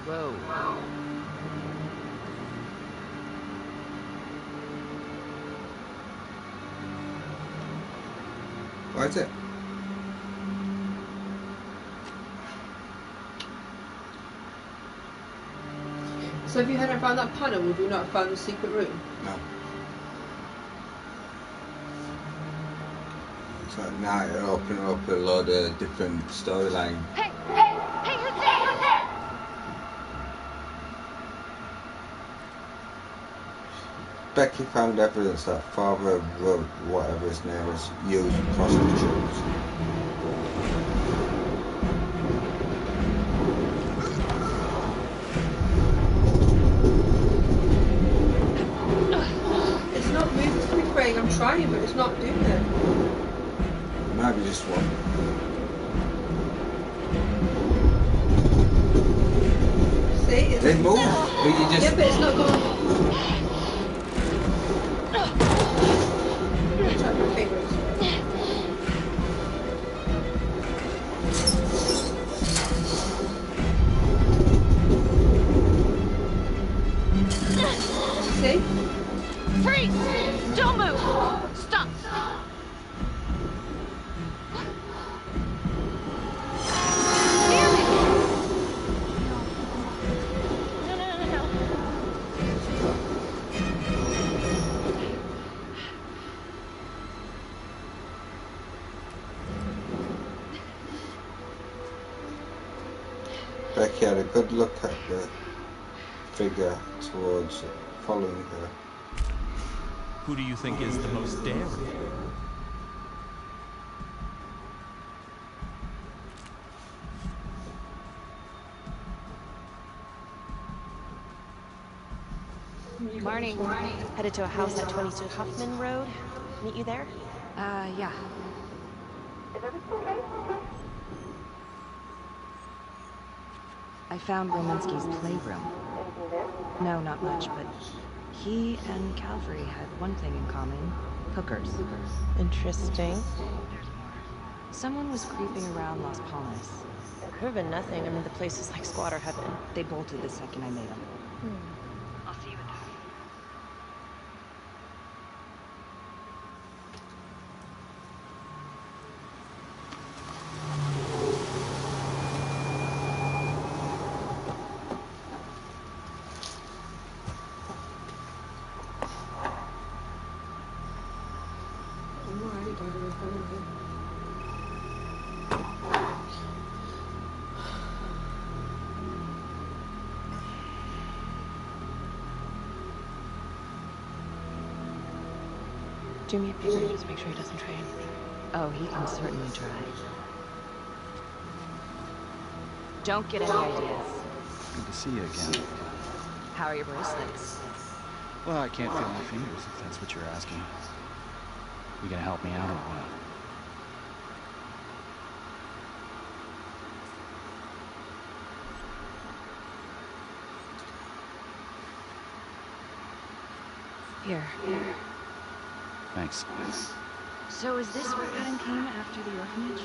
Whoa. What's it? So if you hadn't found that panel, would you not have found the secret room? No. So now it'll open up a lot of different storyline. Hey, who's there? Who's there? Becky found evidence that Father wrote whatever his name was used prostitutes. It's not moving to be praying. I'm trying, but it's not doing it. Maybe just one. See, it's They move, but you just. Yeah, but it's not going. Check my fingers. See? Freeze! Don't move! Stop! Becky had a good look at the figure towards following her. Who do you think is the most daring? Morning. Headed to a house at 22 Huffman Road. Meet you there? Yeah. I found Rominsky's playroom. No, not much, but He and Calvary had one thing in common. Hookers. Interesting. Someone was creeping around Las Palmas. It could have been nothing. I mean, the place is like squatter heaven. They bolted the second I made them. I'll see you in there. Do me a favor, just make sure he doesn't try anything. Oh, he can certainly try. Don't get any ideas. Good to see you again. How are your bracelets? Well, I can't feel my fingers, if that's what you're asking. You gonna help me out or what? Here. Thanks. So is this where Adam came after the orphanage?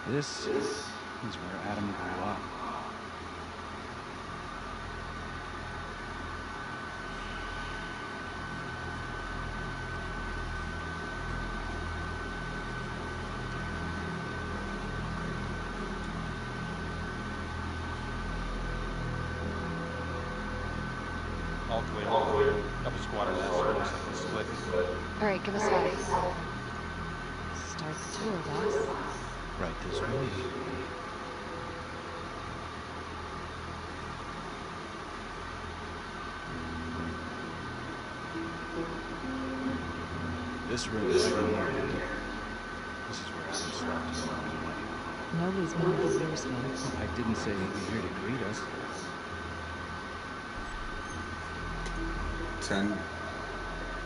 This is where Adam grew up. All clear. Double squatter nest. Looks like it's split. All right, give us 5. Start the tour, boss. Right this way. This room is right here. This is where Adam slept along the way. Nobody's been his ears, man. I didn't say he'd be here to greet us. 10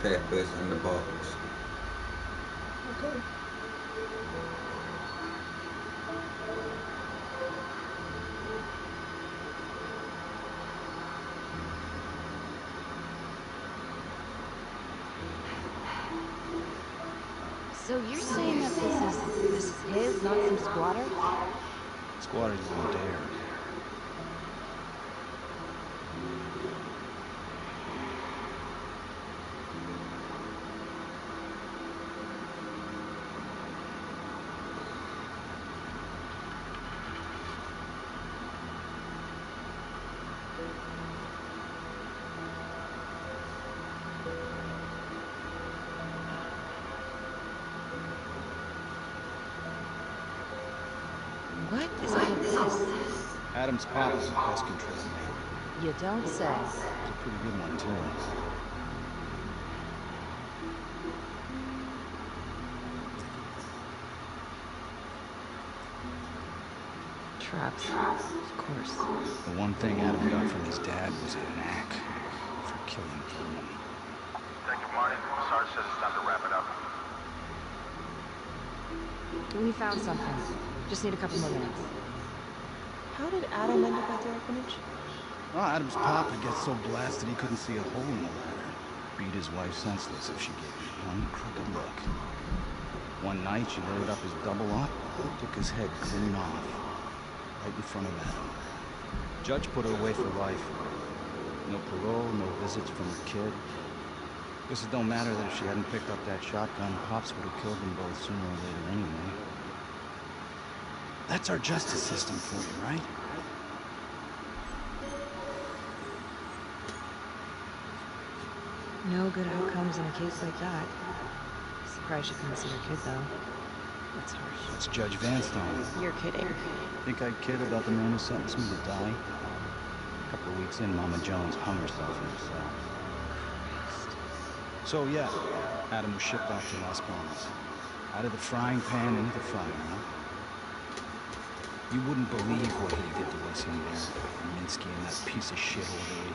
papers in the box. Okay. So you're saying that this is his, not some squatter? Squatters won't dare. What is all of this? Adam's pop is a pest control man. You don't say. It's a pretty good one, too. Traps, of course. The one thing Adam got from his dad was a knack for killing vermin. Detective Marty, Sarge says it's time to wrap it up. We found something. Just need a couple more minutes. How did Adam end up at the orphanage? Well, Adam's pop had got so blasted he couldn't see a hole in the ladder. Beat his wife senseless if she gave him one crooked look. One night, she loaded up his double up, took his head clean off, right in front of Adam. Judge put her away for life. No parole, no visits from her kid. Guess it don't matter that if she hadn't picked up that shotgun, Pops would have killed them both sooner or later anyway. That's our justice system for you, right? No good outcomes in a case like that. Surprised you couldn't see your kid, though. That's harsh. That's Judge Vanstone. You're kidding. Think I'd kid about the man who sentenced me to die? A couple of weeks in, Mama Jones hung herself in her cell. So yeah, Adam was shipped off to Las Palmas. Out of the frying pan into the fire, huh? You wouldn't believe what he did to us in there. Minsky and that piece of shit orderly.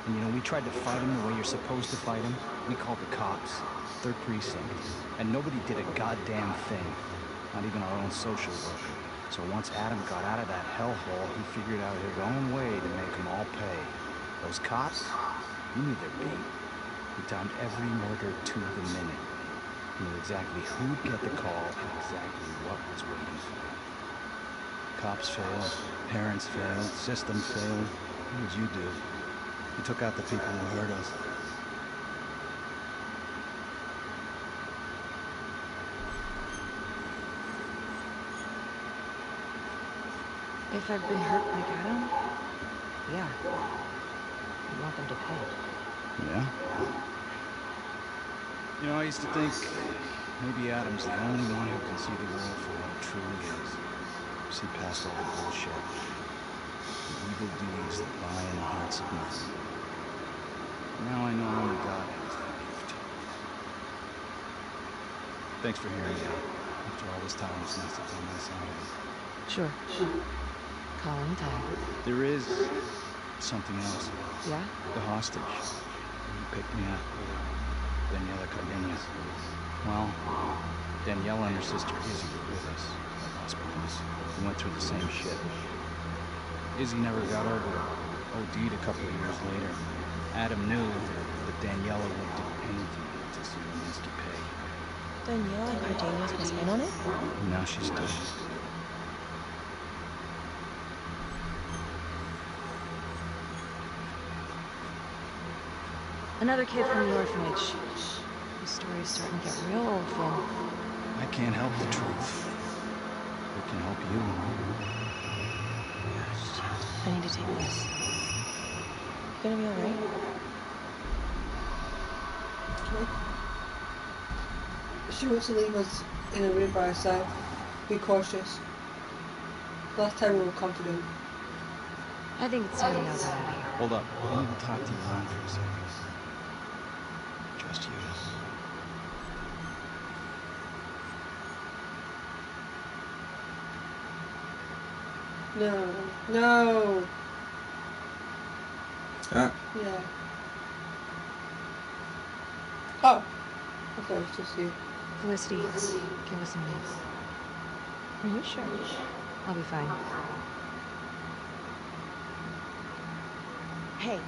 And you know, we tried to fight him the way you're supposed to fight him. We called the cops, 3rd Precinct. And nobody did a goddamn thing. Not even our own social worker. So once Adam got out of that hellhole, he figured out his own way to make them all pay. Those cops, He knew their beat. He timed every murder to the minute. He knew exactly who'd get the call and exactly what was waiting for them. Cops failed, parents failed, system failed. What did you do? You took out the people who hurt us. If I've been hurt like Adam, yeah. I want them to pay. Yeah? You know, I used to think maybe Adam's the only one who can see the world for what it truly is. See past all the bullshit. The evil deeds that lie in the hearts of men. Now I know only God has that gift. Thanks for hearing me out. After all this time, it's nice to tell my side of it. Sure. Call anytime. There is something else. Yeah? The hostage. You picked me up. Daniela Cardenas. Well, Daniela and her sister Izzy were with us at Las Palmas. We went through the same shit. Izzy never got over it. OD'd a couple of years later. Adam knew that Daniela would do anything to see Lewinsky pay. Daniela Cardenas was in on it? Now she's dead. Another kid from the orphanage. The story's starting to get real old, Finn. I can't help the truth. It can help you. I need to take this. You gonna be alright? She wants to leave us in a room by herself. Be cautious. Last time we were confident. I think it's time we all got out of here. Hold up. I need to talk to you alone for a second. Just you. No. No. Huh? Yeah. Oh. I thought it was just you. Felicity, give us a minute. Are you sure? I'll be fine. Hey.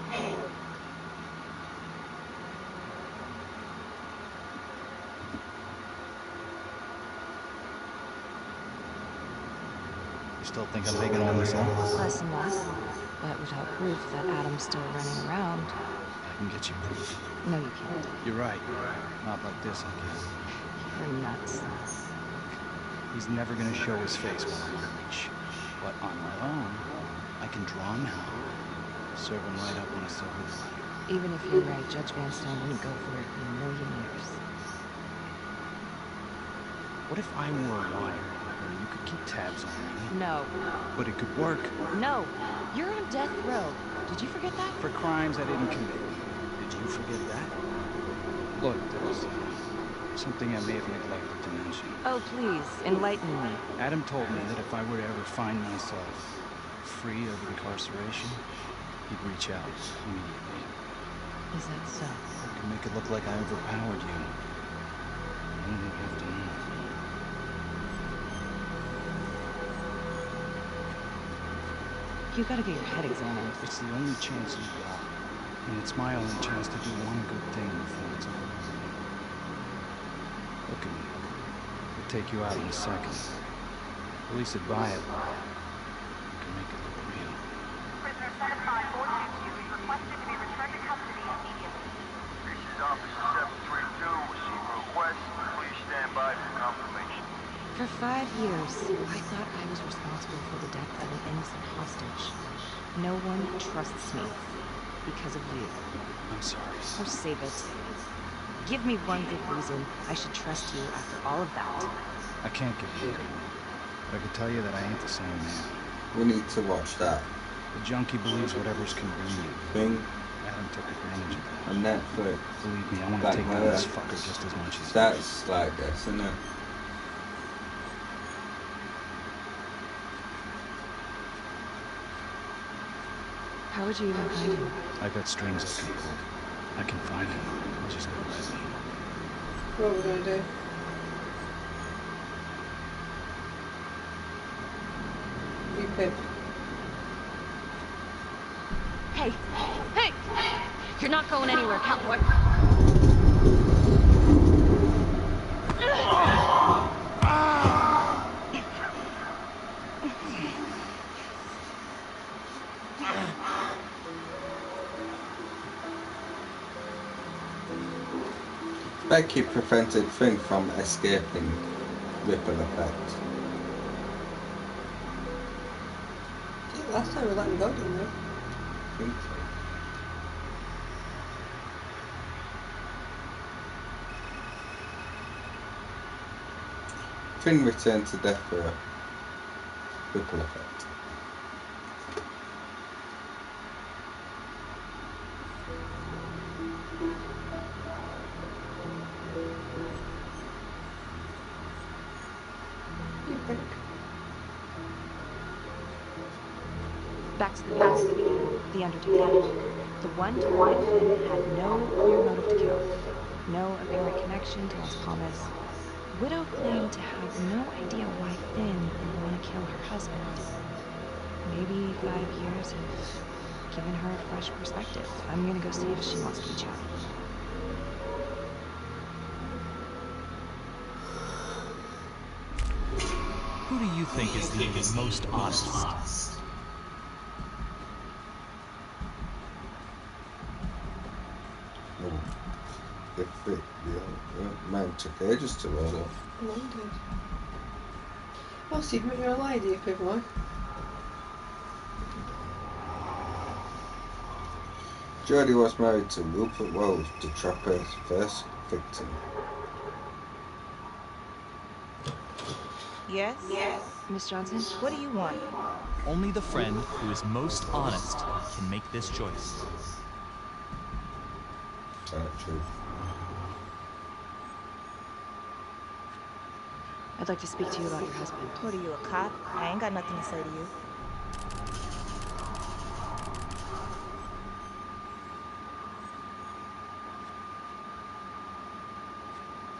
You still think I'm making all this up? Less and less. But without proof that Adam's still running around. I can get you proof. No, you can't. You're right. Not like this, I guess. You're nuts. He's never gonna show his face when I'm on reach. But on my own, I can draw him out. Serve him right up on a silver platter. Even if you're right, Judge Vanstone wouldn't go for it in a million years. What if I were a lawyer? Or you could keep tabs on me? No. But it could work. No. You're on death row. Did you forget that? For crimes I didn't commit. Did you forget that? Look, there's something I may have neglected to mention. Oh, please, enlighten me. Adam told me that if I were to ever find myself free of incarceration, he'd reach out immediately. Is that so? I could make it look like I overpowered you. You don't have to know. You gotta get your head examined. It's the only chance you've got. And it's my only chance to do one good thing before it's over. Look at me. I'll take you out in a second. Police would buy it. You can make it look real. Prisoner 75422 is requested to be returned to custody immediately. This is Officer 732. Receive a request. Please stand by for confirmation. For 5 years, I thought I was responsible for the death of an innocent hostage. No one trusts me because of you. I'm sorry. Oh, save it. Give me one good reason I should trust you after all of that. I can't give you a but I can tell you that I ain't the same man. We need to watch that The junkie believes whatever's convenient. thing Adam took advantage of that. on Netflix. Believe me, I want to Black take down Mirror. this fucker just as much as That's like this, isn't it? How would you even find him? I got strings I can pull. I can find him. You just gotta let me. What are we gonna do? You picked. Hey! Hey! You're not going anywhere, cowboy. Becky prevented Finn from escaping ripple effect. Last time we let him go, didn't we? I think so. Finn returned to death for a ripple effect. Back to the beginning. The Undertaker. The one target Finn had no clear motive to kill. No apparent connection to Las Palmas. Widow claimed to have no idea why Finn would want to kill her husband. Maybe 5 years have given her a fresh perspective. I'm gonna go see if she wants to reach out. Who do you think is the most honest? If it, mine took ages to load up. Mine did. Well, Steve, make your lie, do you, Pivot? Jodie was married to Rupert Wells, the trapper's first victim. Yes? Yes. Miss Johnson, what do you want? Only the friend who is most honest can make this choice. True. I'd like to speak to you about your husband. What are you, a cop? I ain't got nothing to say to you.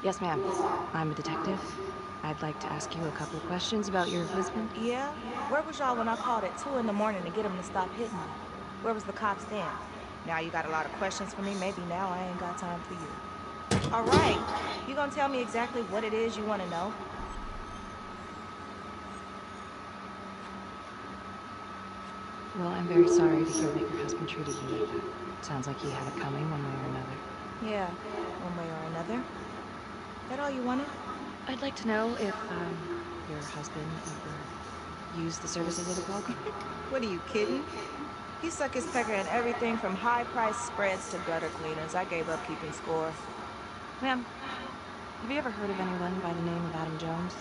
Yes, ma'am. I'm a detective. I'd like to ask you a couple of questions about your husband. Yeah? Where was y'all when I called at 2 in the morning to get him to stop hitting me? Where was the cops then? Now you got a lot of questions for me. Maybe now I ain't got time for you. All right. You gonna tell me exactly what it is you want to know? Well, I'm very sorry to hear that your husband treated you like that. Sounds like he had it coming one way or another. Yeah, one way or another. That all you wanted? I'd like to know if, your husband ever used the services of the Qual Car. What are you kidding? He suck his pecker in everything from high-priced spreads to gutter cleaners. I gave up keeping score. Ma'am, have you ever heard of anyone by the name of Adam Jones?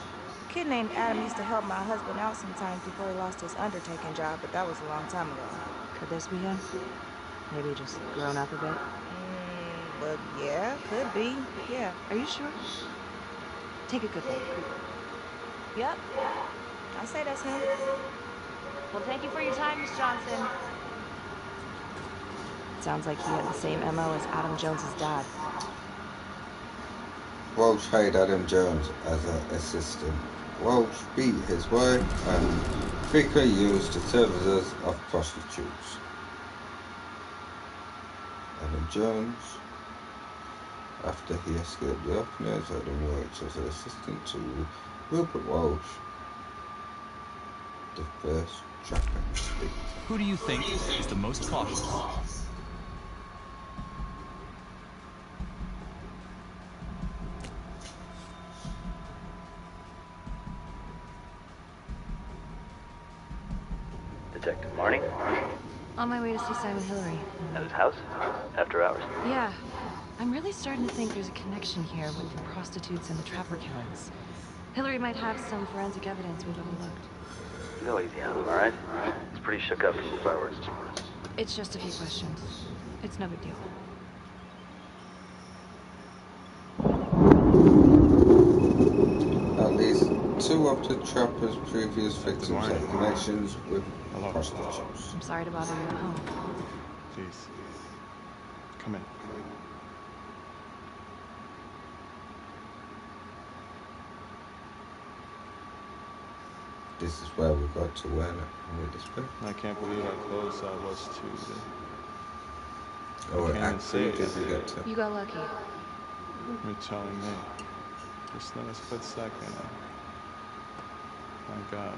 A kid named Adam used to help my husband out sometimes before he lost his undertaking job, but that was a long time ago. Could this be him? Maybe just grown up a bit? Well, yeah, could be. Yeah. Are you sure? Take a good look. Yep. I say that's him. Well, thank you for your time, Miss Johnson. Sounds like he had the same MO as Adam Jones's dad. Walsh hired Adam Jones as an assistant. Walsh beat his wife and frequently used the services of prostitutes. Adam Jones, after he escaped the orphanage, Adam worked as an assistant to Rupert Walsh, the first trapper victim. Who do you think is the most cautious? Detective Marnie? On my way to see Simon Hillary. At his house? After hours? Yeah. I'm really starting to think there's a connection here with the prostitutes and the trapper killings. Hillary might have some forensic evidence we've overlooked. Go easy on him, alright? He's pretty shook up from the fireworks this morning. It's just a few questions. It's no big deal. At least two of the trapper's previous victims had connections with prostitutes. I'm sorry to bother you at home. Please. Come in. This is where we got to Werner and we disappeared. I can't believe how close I was to Oh, I what can't even say actor it. did we get to? You got lucky. You're telling me. Just in a split second. My God.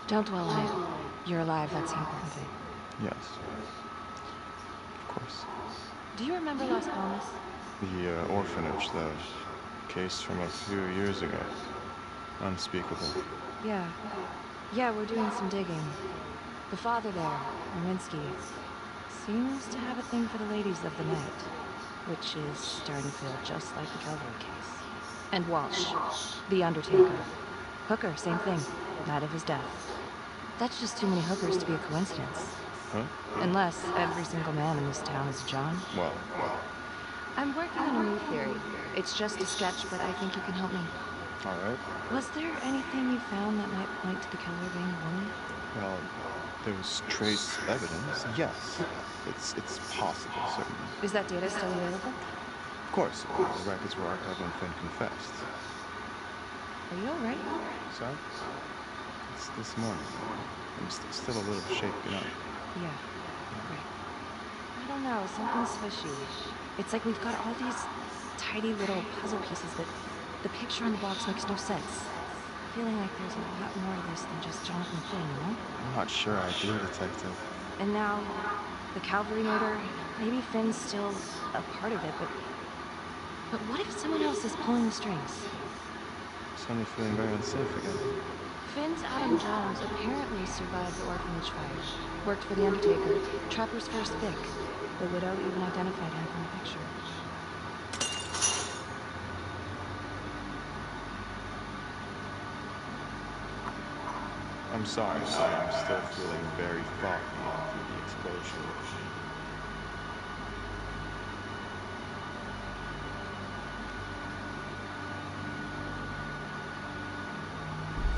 Don't dwell on it. You're alive, that's the important thing. Yes. Of course. Do you remember Las Palmas? The orphanage, the case from a few years ago. Unspeakable. Yeah. Yeah, we're doing some digging. The father there, Erminsky, seems to have a thing for the ladies of the night, which is starting to feel just like the Calvary case. And Walsh, the Undertaker. Hooker, same thing. Night of his death. That's just too many hookers to be a coincidence. Huh? Unless every single man in this town is a John. Well. I'm working on a new theory. It's just a sketch, but I think you can help me. All right. Was there anything you found that might point to the killer being a woman? Well, there was trace evidence. Yes. It's possible, certainly. Is that data still available? Of course. The records were archived when Finn confessed. Are you alright? Sorry? It's this morning. I'm still a little shaken up. Yeah. Right. I don't know, something's fishy. It's like we've got all these tidy little puzzle pieces, but the picture on the box makes no sense. Feeling like there's a lot more to this than just Jonathan Finn, you know? I'm not sure I do, Detective. And now, the Calvary murder, maybe Finn's still a part of it, but what if someone else is pulling the strings? Suddenly feeling very unsafe again. Finn's Adam Jones apparently survived the orphanage fire. Worked for the Undertaker, Trapper's first Vic. The widow even identified him from the picture. I'm sorry, I'm still feeling very foggy after the explosion.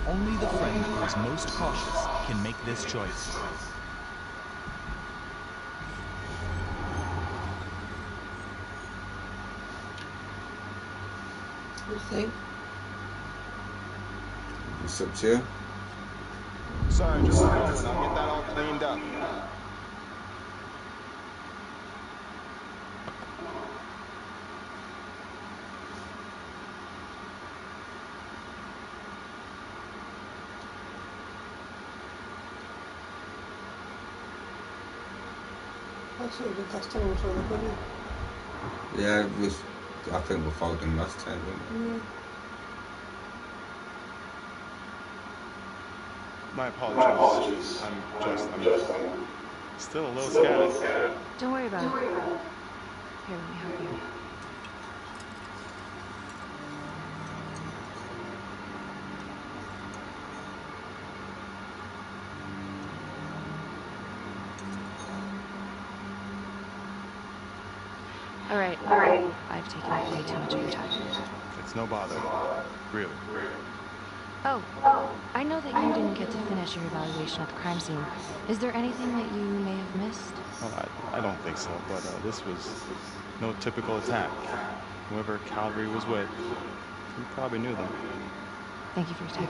Only the friend who is most cautious can make this choice. You think? It's up to you. Sorry, just a moment. I'll get that all cleaned up. That's what the customers were looking at. Yeah, I think we followed him last time, didn't we? My apologies. I'm still a little scared. Don't worry about it. Here, let me help you. All right. I've taken up way too much of your time. It's no bother. Really. Oh, I know that you didn't get to finish your evaluation at the crime scene. Is there anything that you may have missed? Well, I don't think so, but this was no typical attack. Whoever Calvary was with, he probably knew them. Thank you for your time.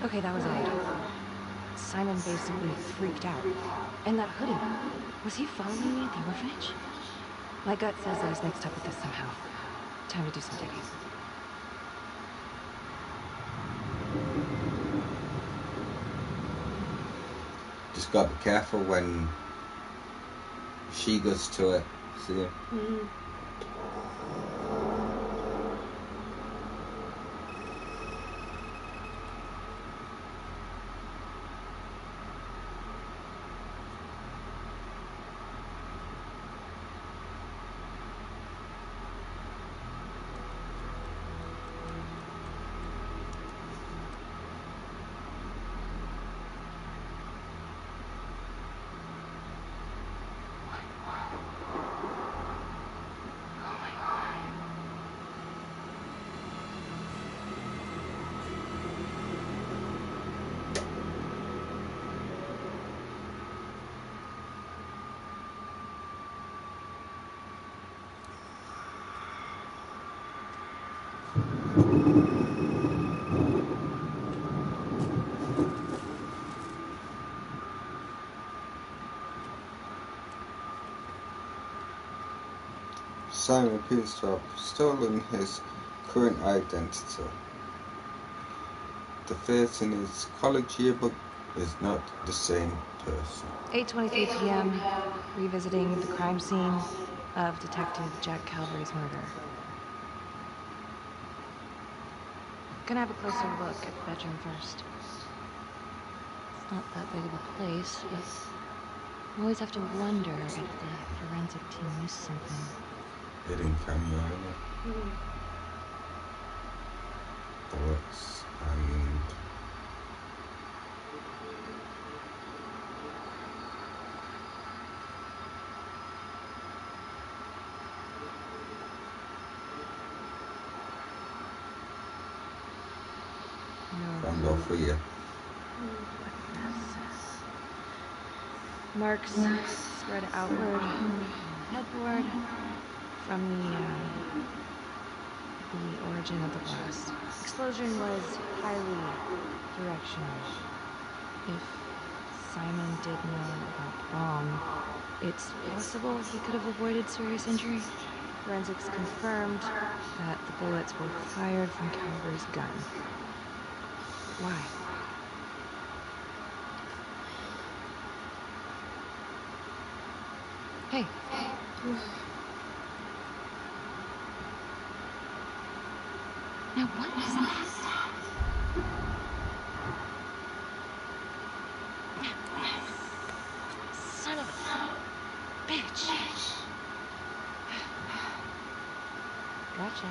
Okay, that was odd. Simon basically freaked out. And that hoodie, was he following me at the orphanage? My gut says that he's mixed up with this somehow. Time to do some digging. Just gotta be careful when she goes to it. See? Simon appears to have stolen his current identity. The face in his college yearbook is not the same person. 8:23 p.m. Revisiting the crime scene of Detective Jack Calvary's murder. Gonna have a closer look at the bedroom first. It's not that big of a place, but I always have to wonder if the forensic team missed something. Hidden camera, bullets, and found all for you. Marks spread outward on the headboard from the origin of the blast. Explosion was highly directional. If Simon did know about the bomb, it's possible he could have avoided serious injury. Forensics confirmed that the bullets were fired from Calvary's gun. Why? Hey. Now what is that? Son of a bitch. Gotcha.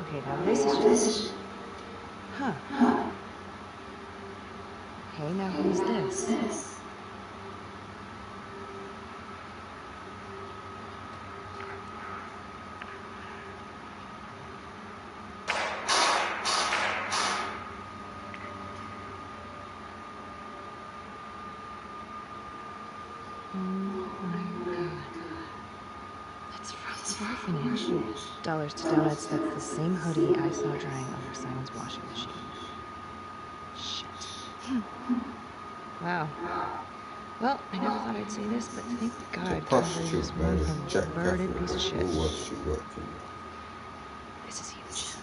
Okay, now this is just... Huh. Okay, now who's this? Orphanage. Dollars to Donuts, that's the same hoodie I saw drying over Simon's washing machine. Shit. Wow. Well, I never thought I'd say this, but thank God Calvary was one perverted piece of shit. This is huge.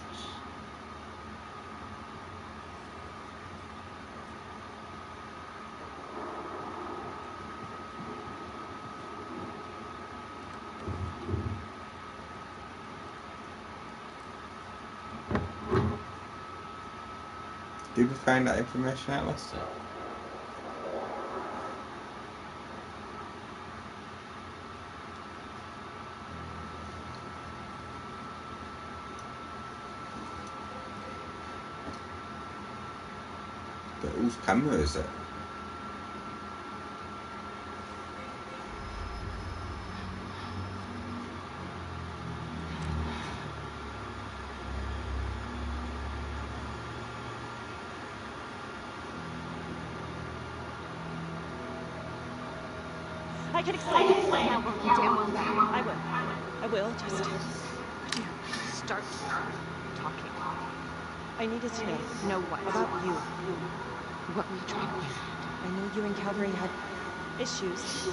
Did we find that information out last time? But whose camera is it? I can explain. Now we're damn well back. I will. Just start talking. I needed to know what about you. What were you trying to do? I knew you and Calvary had issues.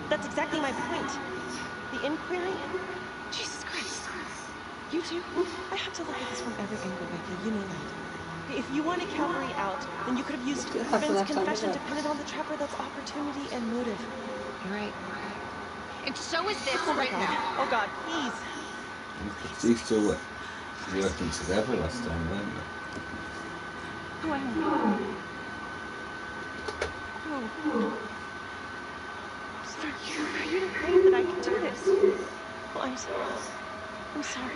That's exactly my point. The inquiry? Jesus Christ. You too? I have to look at this from every angle, Becky. You know that. If you wanted Calvary out, then you could have used Finn's confession dependent on the trapper. That's opportunity and motive. You're right. And so is this right now. Oh God, please. These two were working together last time, weren't they? going on? No. For you to believe that I could do this. Well, I'm sorry.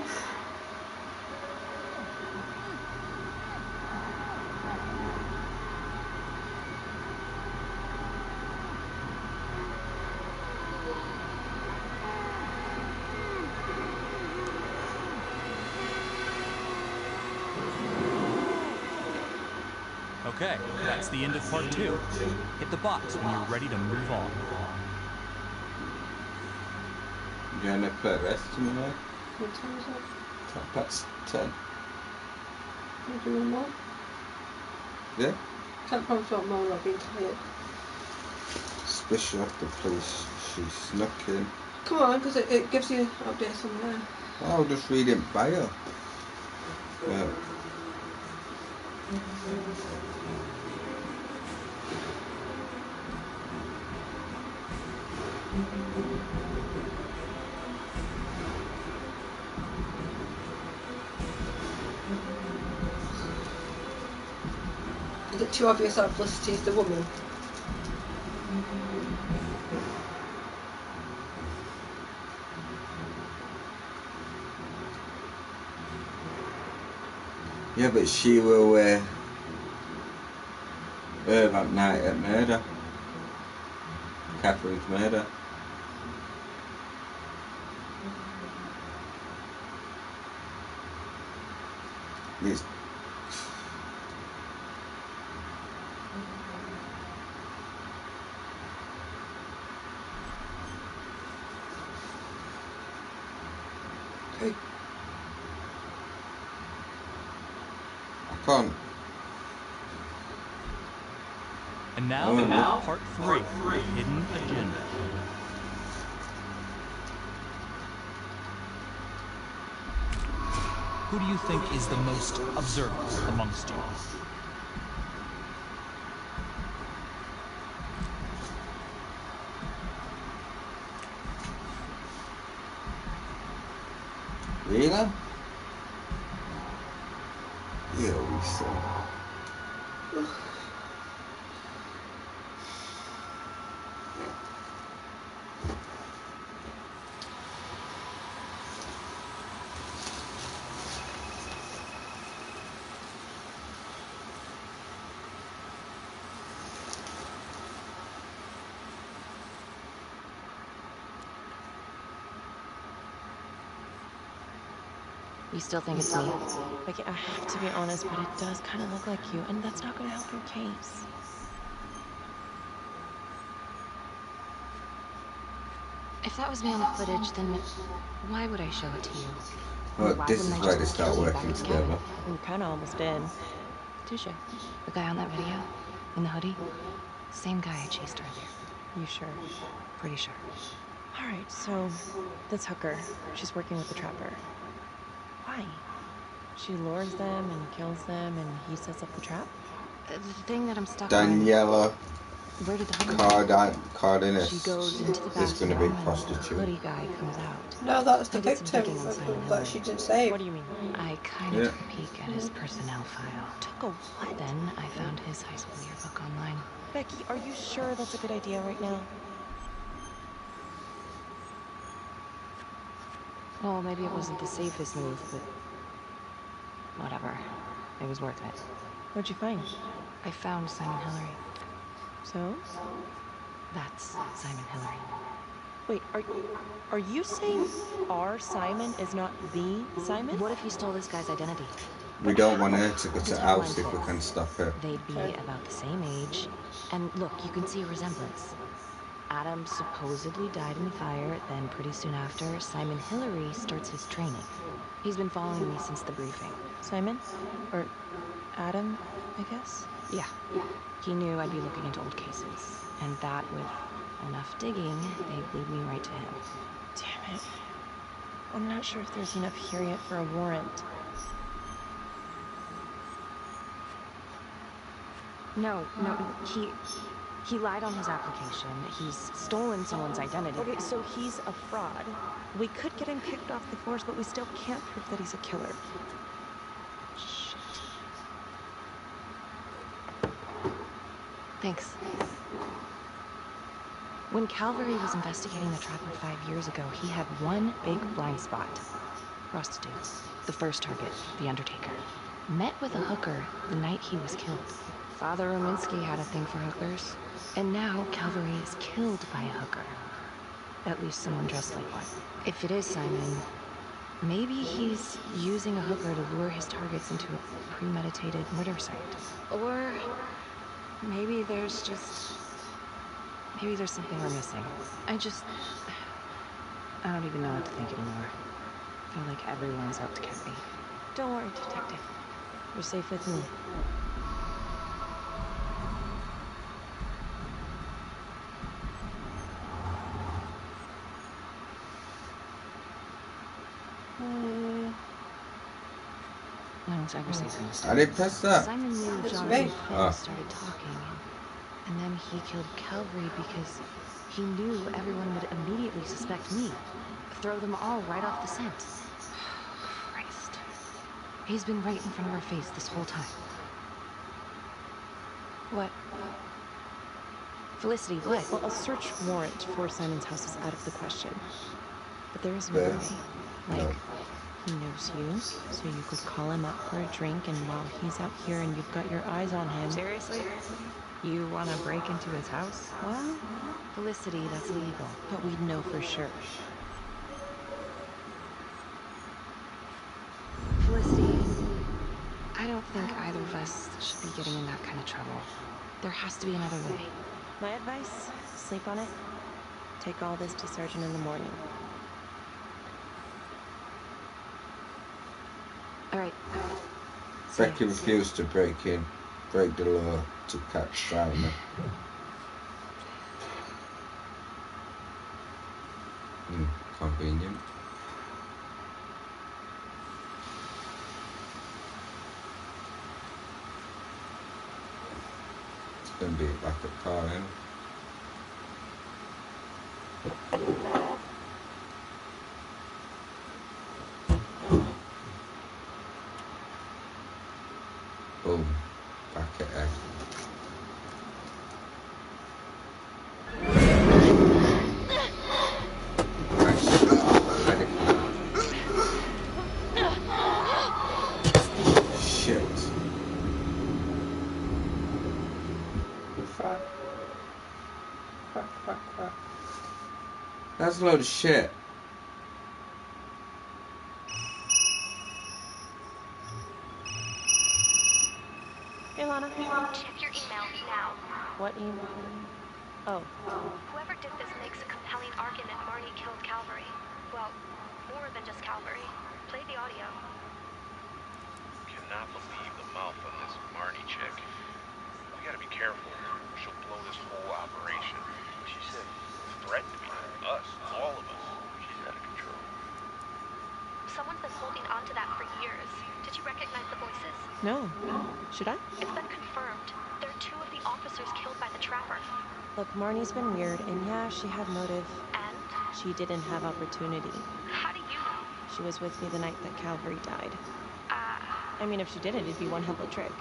Okay, that's the end of part 2. Hit the box when you're ready to move on. You gonna play the rest of me now? What time is it? 10. You doing more? Yeah? Can't promise what more, I've been tired. Especially after the police, she snuck in. Come on, because it gives you updates on there. I'll just read it bio. Yeah. Is it too obvious that Felicity is the woman? Yeah, but she will that night at murder. Catherine's murder. Yes. Okay. I can't. And now, part 3, Hidden Agenda. Who do you think is the most observant amongst you? Really? Yeah, we saw. You still think it's me? Becky, I have to be honest, but it does kind of look like you, and that's not going to help your case. If that was me on the footage, then why would I show it to you? Well, Why this wouldn't is I where just they start kill you back working at the together. cabin? We kind of almost did. Touche. The guy on that video? In the hoodie? Same guy I chased earlier. You sure? Pretty sure. All right, so that's Hooker. She's working with the trapper. Why? She lures them and kills them, and he sets up the trap? The thing that I'm stuck Daniela on. Where did the hoodie Cardenas She goes into the is going to bathroom, be and prostitute. the hoodie guy comes out. No, that's the I did some victim digging on Simon that Hillary. she didn't save. What do you mean? I kind of took a peek at his personnel file. Took a what? Then I found his high school yearbook online. Becky, are you sure that's a good idea right now? Well, maybe it wasn't the safest move, but whatever. It was worth it. What'd you find? I found Simon Hillary. So? That's Simon Hillary. Wait, are you saying our Simon is not the Simon? What if he stole this guy's identity? We don't want her to go The to tagline house if we says can stop her. They'd be about the same age. And look, you can see a resemblance. Adam supposedly died in the fire, then pretty soon after, Simon Hillary starts his training. He's been following me since the briefing. Simon? Or Adam, I guess? Yeah. He knew I'd be looking into old cases. And that, with enough digging, they'd lead me right to him. Damn it. I'm not sure if there's enough here yet for a warrant. No, he lied on his application. He's stolen someone's identity. Okay, so he's a fraud. We could get him kicked off the force, but we still can't prove that he's a killer. Shit. Thanks. When Calvary was investigating the Trapper 5 years ago, he had one big blind spot. Prostitutes. The first target, the Undertaker. Met with a hooker the night he was killed. Father Rominsky had a thing for hookers. And now Calvary is killed by a hooker. At least someone dressed like one. If it is Simon, maybe he's using a hooker to lure his targets into a premeditated murder site. Or maybe there's something we're missing. I don't even know what to think anymore. I feel like everyone's out to get me. Don't worry, Detective. You're safe with me. No one's ever safe in this. I didn't press that. Simon knew It's Jonathan me. Finn started talking, and then he killed Calvary because he knew everyone would immediately suspect me. Throw them all right off the scent. Christ. He's been right in front of our face this whole time. What? Felicity, what? Well, a search warrant for Simon's house is out of the question. But there is another way. Like, he knows you, so you could call him up for a drink, and while he's out here and you've got your eyes on him... Seriously? You want to break into his house? Well, Felicity, that's illegal. but we'd know for sure. Felicity, I don't think either of us should be getting in that kind of trouble. There has to be another way. My advice, sleep on it. Take all this to Sergeant in the morning. All right. Becky refused to break the law to catch Simon. Convenient. It's gonna be a backup car then. Boom. Back at Egg. Shit. Fuck. Fuck. That's a load of shit. Hey, Lana. Check your email now. What email? Oh. Whoever did this makes a compelling argument Marnie killed Calvary. Well, more than just Calvary. Play the audio. Cannot believe the mouth on this Marnie chick. We gotta be careful. She'll blow this whole operation. She said threatened me. Us. All of us. She's out of control. Someone's been holding on to that for years. Did you recognize the voices? No. Should I? It's been confirmed. There are 2 of the officers killed by the Trapper. Look, Marnie's been weird, and yeah, she had motive. And? She didn't have opportunity. How do you know? She was with me the night that Calvary died. I mean, if she didn't, it'd be one hell of a trick.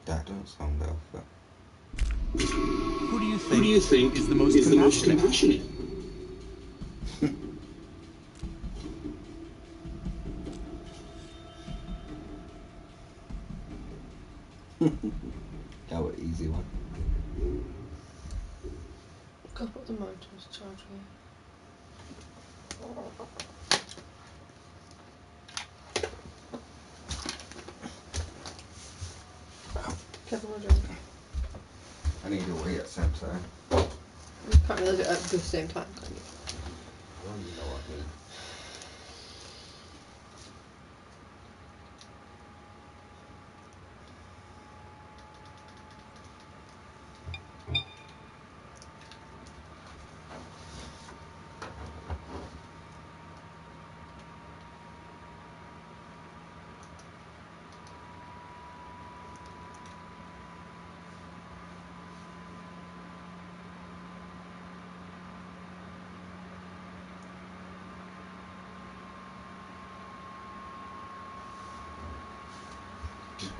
That don't sound alpha. Who do you think is the most compassionate? That was an easy one. Go put the motors charge here. Careful, my drink. I need to wait at the same time. You can't really do it at the same time, can you? Well, you know what I mean.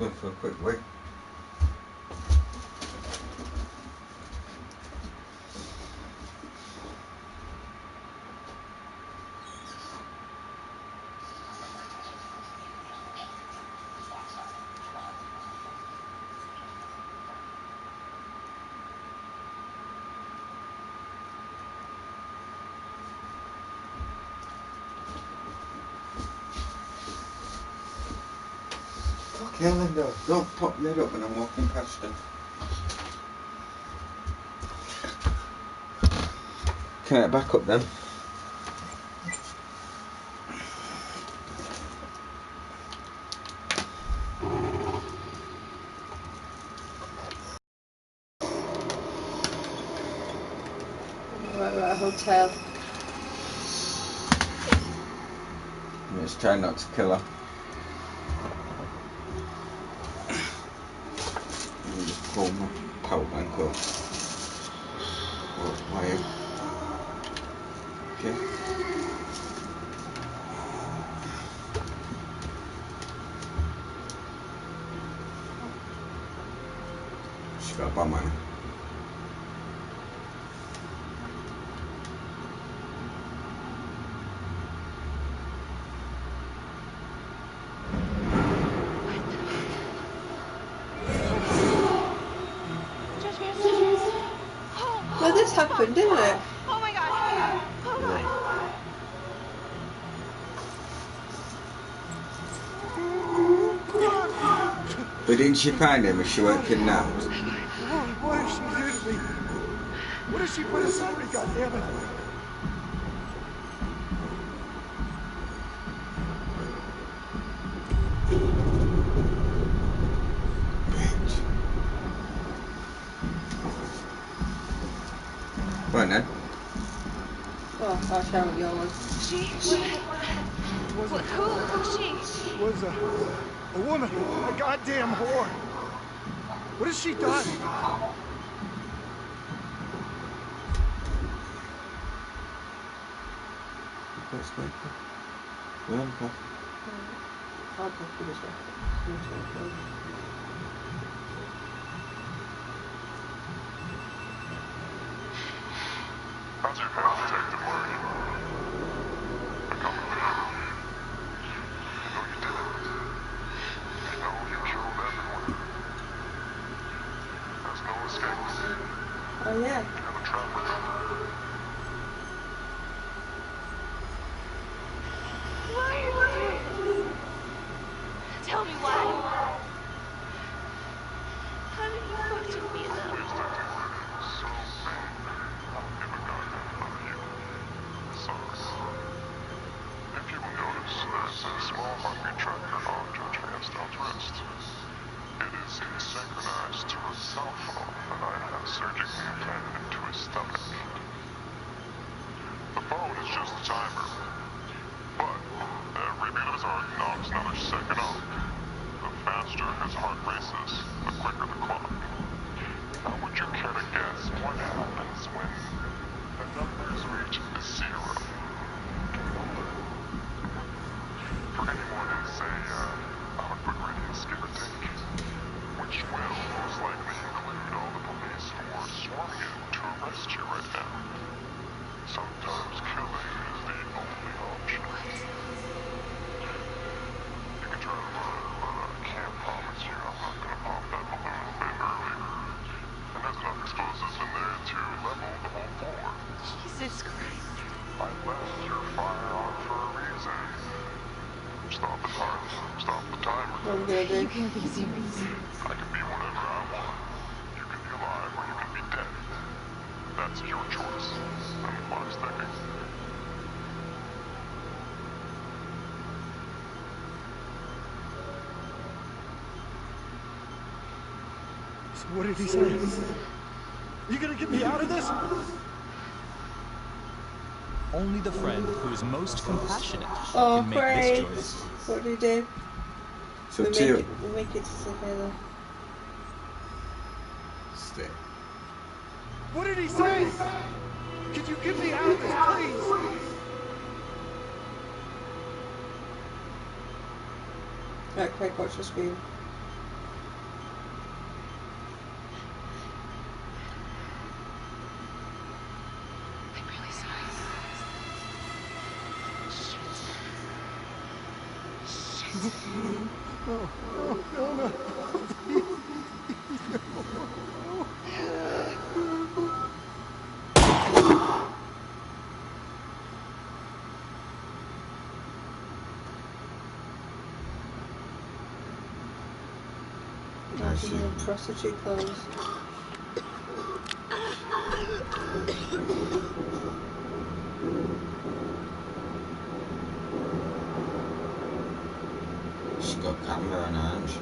Went for a quick wee. Yeah, Linda, don't pop your head up when I'm walking past them. Can I back up then? Right, we're at a hotel. Let's try not to kill her. Let me just pull my power bank up. Oh, wire. Okay. She got a bum on her. Well, this happened, didn't it? Oh my god. Oh my. But didn't she find him as she weren't kidnapped? What did she do to me? What did she put inside me, goddammit? Go on then. Oh, I'll shout at yours. She Was a woman, a goddamn whore. What has she done? Let's go. Well, go. I'll go for this one. How's your pal, Detective Murray? I come to you. You know you did it. You know you killed everyone. There's no escape. Oh yeah. You're the trapper. Why are you doing this? Tell me why. How did you fuck with me enough? Please don't do it. So bad. I don't give a goddamn about you. Sucks. If you will notice, there's a small heartbeat tracker on Judge Vanstone's wrist. It is synchronized to a cell phone that I have surgically implanted into his stomach. The phone is just a timer. But every beat of his heart knocks another second off. The faster his heart races, the quicker the clock. Now would you care to guess what happens when the numbers reach 0? For anyone who's a output radius, give or take, which will most likely include all the police who are swarming it to arrest you right now. Sometimes killing is the only option. You can try to run, but I can't promise you I'm not gonna pop that balloon a bit earlier. And there's enough explosives in there to level the whole floor. Jesus Christ. I left your fire on for a reason. Stop the time. Stop the timer. You can't be serious. I can be whatever I want. You can be alive or you can be dead. That's your choice. And the clock's ticking. So what did he say? Are you gonna get me out of this? Only the friend who is most compassionate Oh, can make great. this choice. What do you do? So we Tyrion. make it together. Stay. What did he say? Could you get me out of this, please? Right, Craig, watch the screen. No, no, no. I see. Prostitute clothes. She's got a camera on her, hasn't she?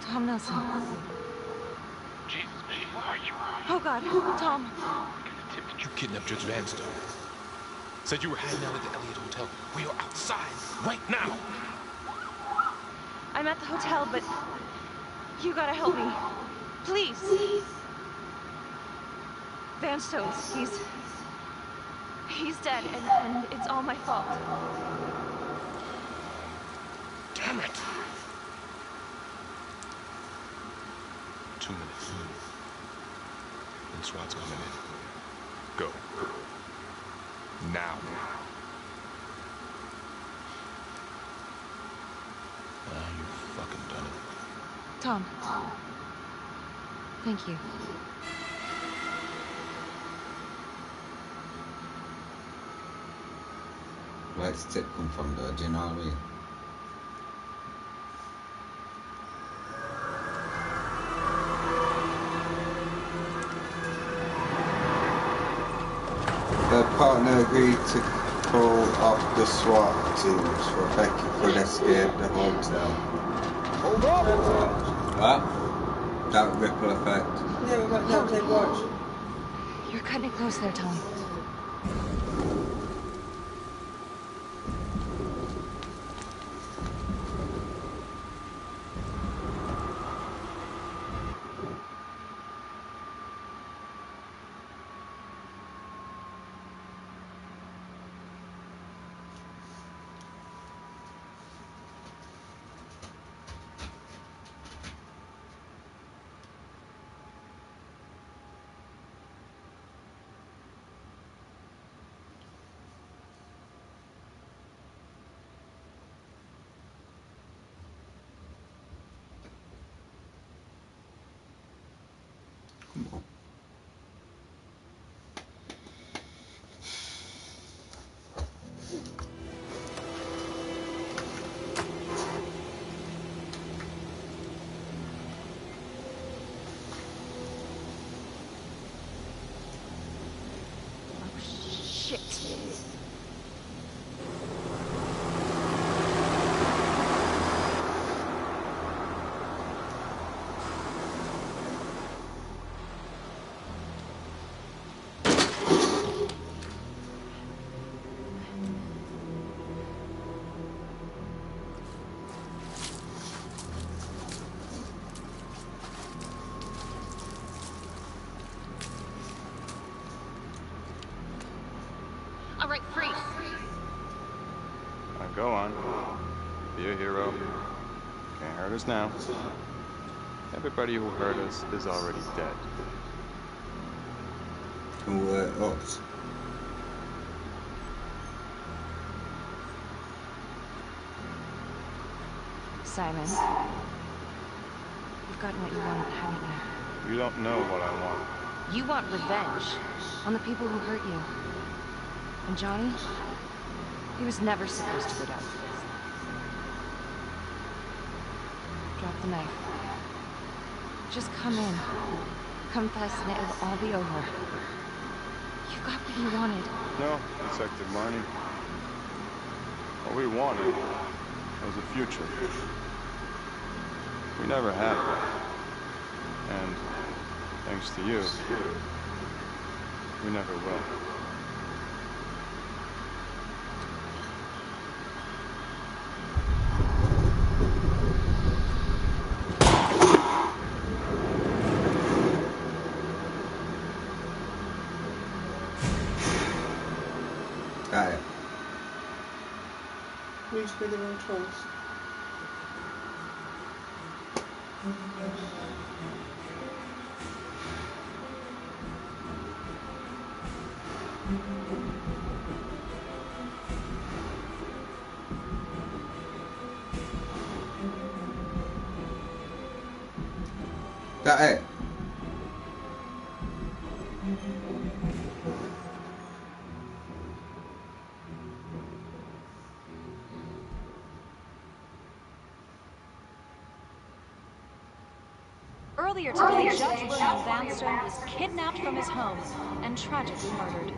Tom Nelson. Jesus, baby, where are you? Oh God, Tom. You kidnapped Judge Vanstone. Said you were hiding out at the Elliott Hotel. We are outside right now. I'm at the hotel, but you gotta help me. Please. Vanstone's, he's dead, and it's all my fault. Damn it. 2 minutes. And SWAT's coming in. Go. Now. You fucking done it. Tom. Thank you. Where's the tip come from though, do you know what I mean? Their partner agreed to call off the SWAT teams. Rebecca could escape the hotel. Hold up! What? That ripple effect. Yeah, we got no take watch. You're cutting it close there, Tom. All right, freeze. Go on. Be a hero. Can't hurt us now. Everybody who hurt us is already dead. Who hurt us? Simon. You've gotten what you want, haven't you? You don't know what I want. You want revenge on the people who hurt you. And Johnny? He was never supposed to go down for this. Drop the knife. Just come in. Confess and it'll all be over. You got what you wanted. No, Detective Marnie. What we wanted was a future. We never had one. And thanks to you, we never will. Got it. Reach with their own choice. Got it. Earlier today, Judge William Vanstone was kidnapped from his home and tragically murdered.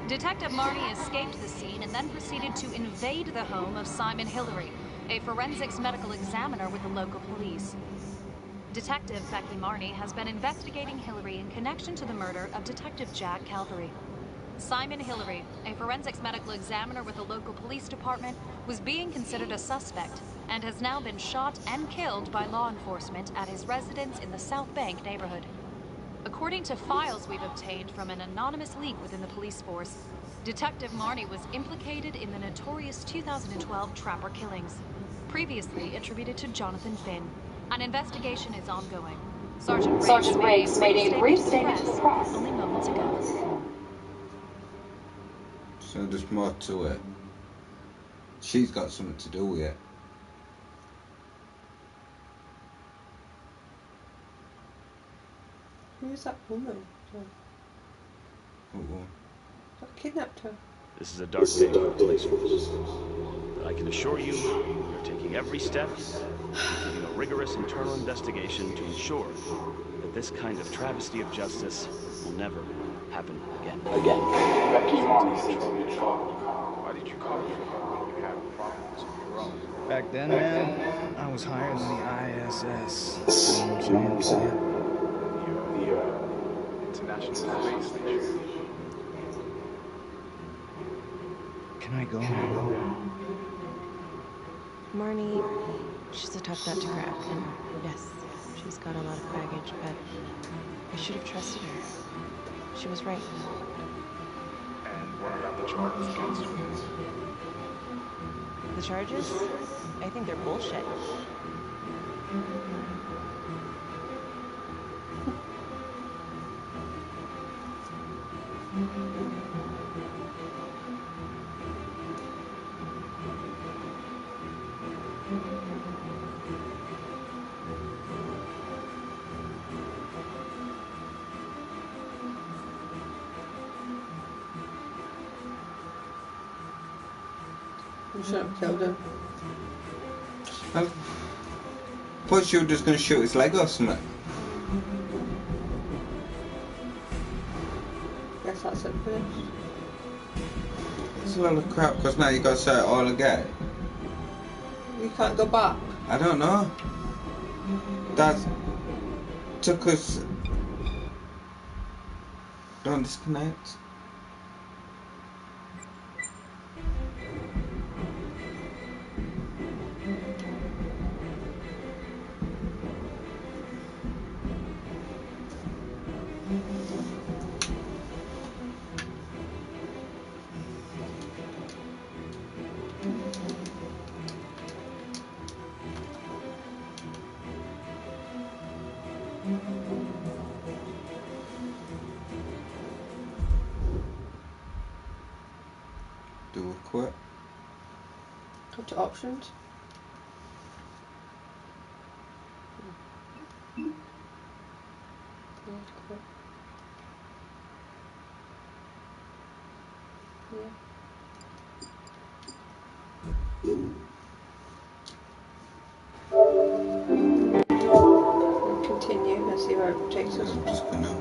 Detective Marnie escaped the scene and then proceeded to invade the home of Simon Hillary, a forensics medical examiner with the local police. Detective Becky Marnie has been investigating Hillary in connection to the murder of Detective Jack Calvary. Simon Hillary, a forensics medical examiner with the local police department, was being considered a suspect and has now been shot and killed by law enforcement at his residence in the South Bank neighborhood. According to files we've obtained from an anonymous leak within the police force, Detective Marnie was implicated in the notorious 2012 Trapper killings, previously attributed to Jonathan Finn. An investigation is ongoing. Sergeant Riggs made a brief statement to the press only moments ago. So there's more to it. She's got something to do with it. Who's that woman? What one? That kidnapped her. This is a dark day for the police force. But I can assure you, we are taking every step, including a rigorous internal investigation to ensure that this kind of travesty of justice will never happen again. Why did you call for her when you had problems of your own? Back then, man, I was higher than the ISS. You know what I'm saying? The International Space Station. Can I go? Marnie, she's a tough nut to crack, and yes, she's got a lot of baggage, but I should have trusted her. She was right. And what about the charges against her? The charges? I think they're bullshit. You should have killed him. I thought you were just going to shoot his leg or something. Guess that's it finished. It's a lot of crap because now you got to say it all again. You can't go back. I don't know. That took us. Don't disconnect. Do a quit. Go to options. Quit. Continue and see where it takes us. I'm just gonna